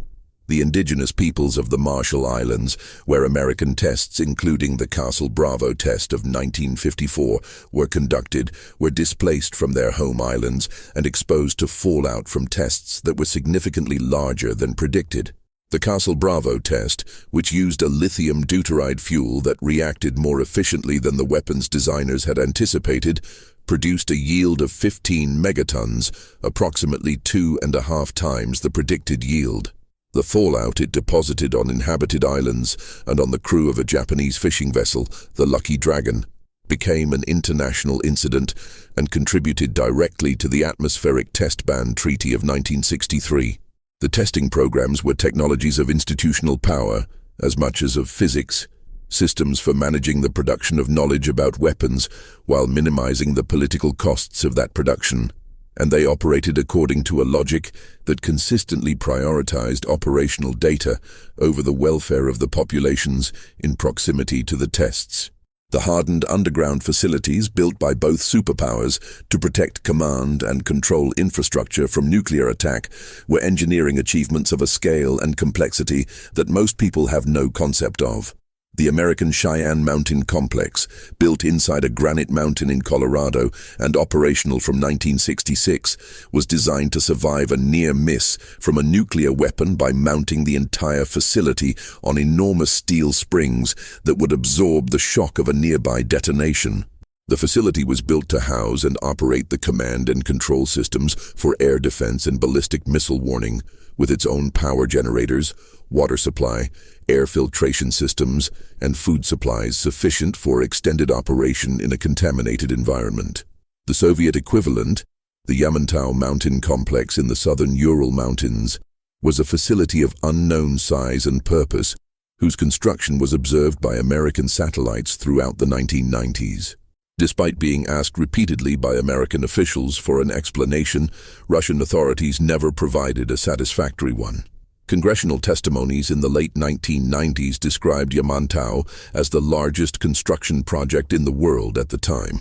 The indigenous peoples of the Marshall Islands, where American tests including the Castle Bravo test of 1954 were conducted, were displaced from their home islands and exposed to fallout from tests that were significantly larger than predicted. The Castle Bravo test, which used a lithium deuteride fuel that reacted more efficiently than the weapons designers had anticipated, produced a yield of 15 megatons, approximately 2.5 times the predicted yield. The fallout it deposited on inhabited islands and on the crew of a Japanese fishing vessel, the Lucky Dragon, became an international incident and contributed directly to the Atmospheric Test Ban Treaty of 1963. The testing programs were technologies of institutional power, as much as of physics, systems for managing the production of knowledge about weapons while minimizing the political costs of that production, and they operated according to a logic that consistently prioritized operational data over the welfare of the populations in proximity to the tests. The hardened underground facilities built by both superpowers to protect command and control infrastructure from nuclear attack were engineering achievements of a scale and complexity that most people have no concept of. The American Cheyenne Mountain Complex, built inside a granite mountain in Colorado and operational from 1966, was designed to survive a near miss from a nuclear weapon by mounting the entire facility on enormous steel springs that would absorb the shock of a nearby detonation. The facility was built to house and operate the command and control systems for air defense and ballistic missile warning, with its own power generators, water supply, air filtration systems, and food supplies sufficient for extended operation in a contaminated environment. The Soviet equivalent, the Yamantau Mountain Complex in the southern Ural Mountains, was a facility of unknown size and purpose, whose construction was observed by American satellites throughout the 1990s. Despite being asked repeatedly by American officials for an explanation, Russian authorities never provided a satisfactory one. Congressional testimonies in the late 1990s described Yamantau as the largest construction project in the world at the time,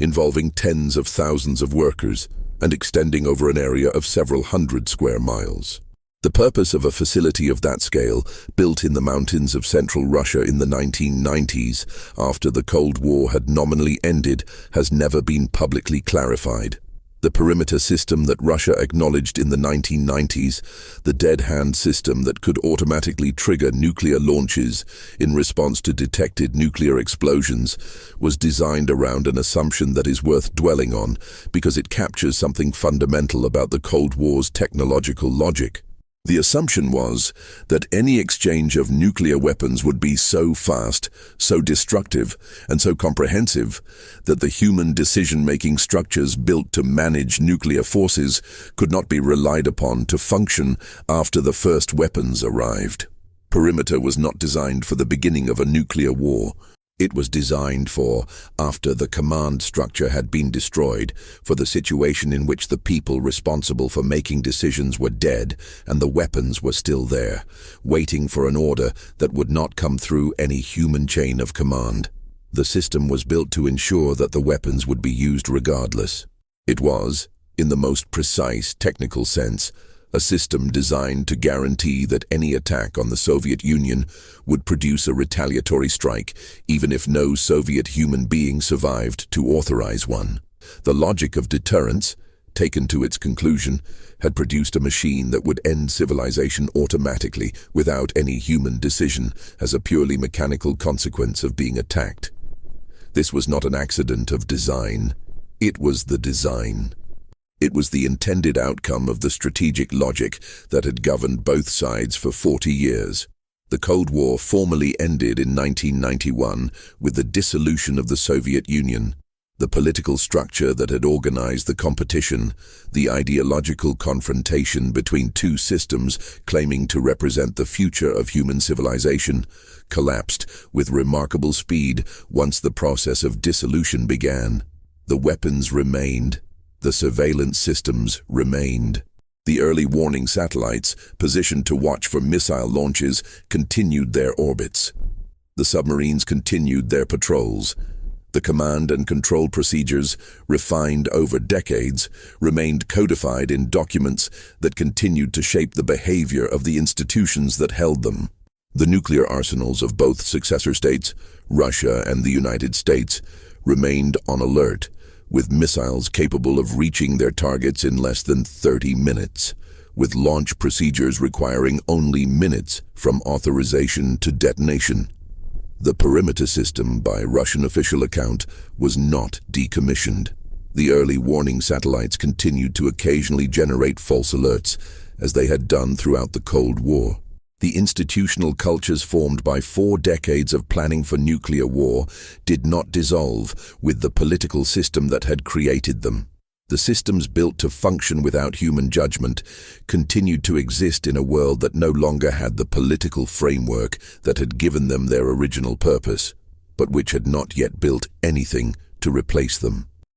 involving tens of thousands of workers and extending over an area of several hundred square miles. The purpose of a facility of that scale, built in the mountains of central Russia in the 1990s, after the Cold War had nominally ended, has never been publicly clarified. The perimeter system that Russia acknowledged in the 1990s, the dead hand system that could automatically trigger nuclear launches in response to detected nuclear explosions, was designed around an assumption that is worth dwelling on because it captures something fundamental about the Cold War's technological logic. The assumption was that any exchange of nuclear weapons would be so fast, so destructive, and so comprehensive that the human decision-making structures built to manage nuclear forces could not be relied upon to function after the first weapons arrived. Perimeter was not designed for the beginning of a nuclear war. It was designed for, after the command structure had been destroyed, for the situation in which the people responsible for making decisions were dead and the weapons were still there, waiting for an order that would not come through any human chain of command. The system was built to ensure that the weapons would be used regardless. It was, in the most precise technical sense, a system designed to guarantee that any attack on the Soviet Union would produce a retaliatory strike, even if no Soviet human being survived to authorize one. The logic of deterrence, taken to its conclusion, had produced a machine that would end civilization automatically without any human decision as a purely mechanical consequence of being attacked. This was not an accident of design. It was the design. It was the intended outcome of the strategic logic that had governed both sides for 40 years. The Cold War formally ended in 1991 with the dissolution of the Soviet Union. The political structure that had organized the competition, the ideological confrontation between two systems claiming to represent the future of human civilization, collapsed with remarkable speed once the process of dissolution began. The weapons remained. The surveillance systems remained. The early warning satellites, positioned to watch for missile launches, continued their orbits. The submarines continued their patrols. The command and control procedures, refined over decades, remained codified in documents that continued to shape the behavior of the institutions that held them. The nuclear arsenals of both successor states, Russia and the United States, remained on alert, with missiles capable of reaching their targets in less than 30 minutes, with launch procedures requiring only minutes from authorization to detonation. The perimeter system, by Russian official account, was not decommissioned. The early warning satellites continued to occasionally generate false alerts, as they had done throughout the Cold War. The institutional cultures formed by 4 decades of planning for nuclear war did not dissolve with the political system that had created them. The systems built to function without human judgment continued to exist in a world that no longer had the political framework that had given them their original purpose, but which had not yet built anything to replace them.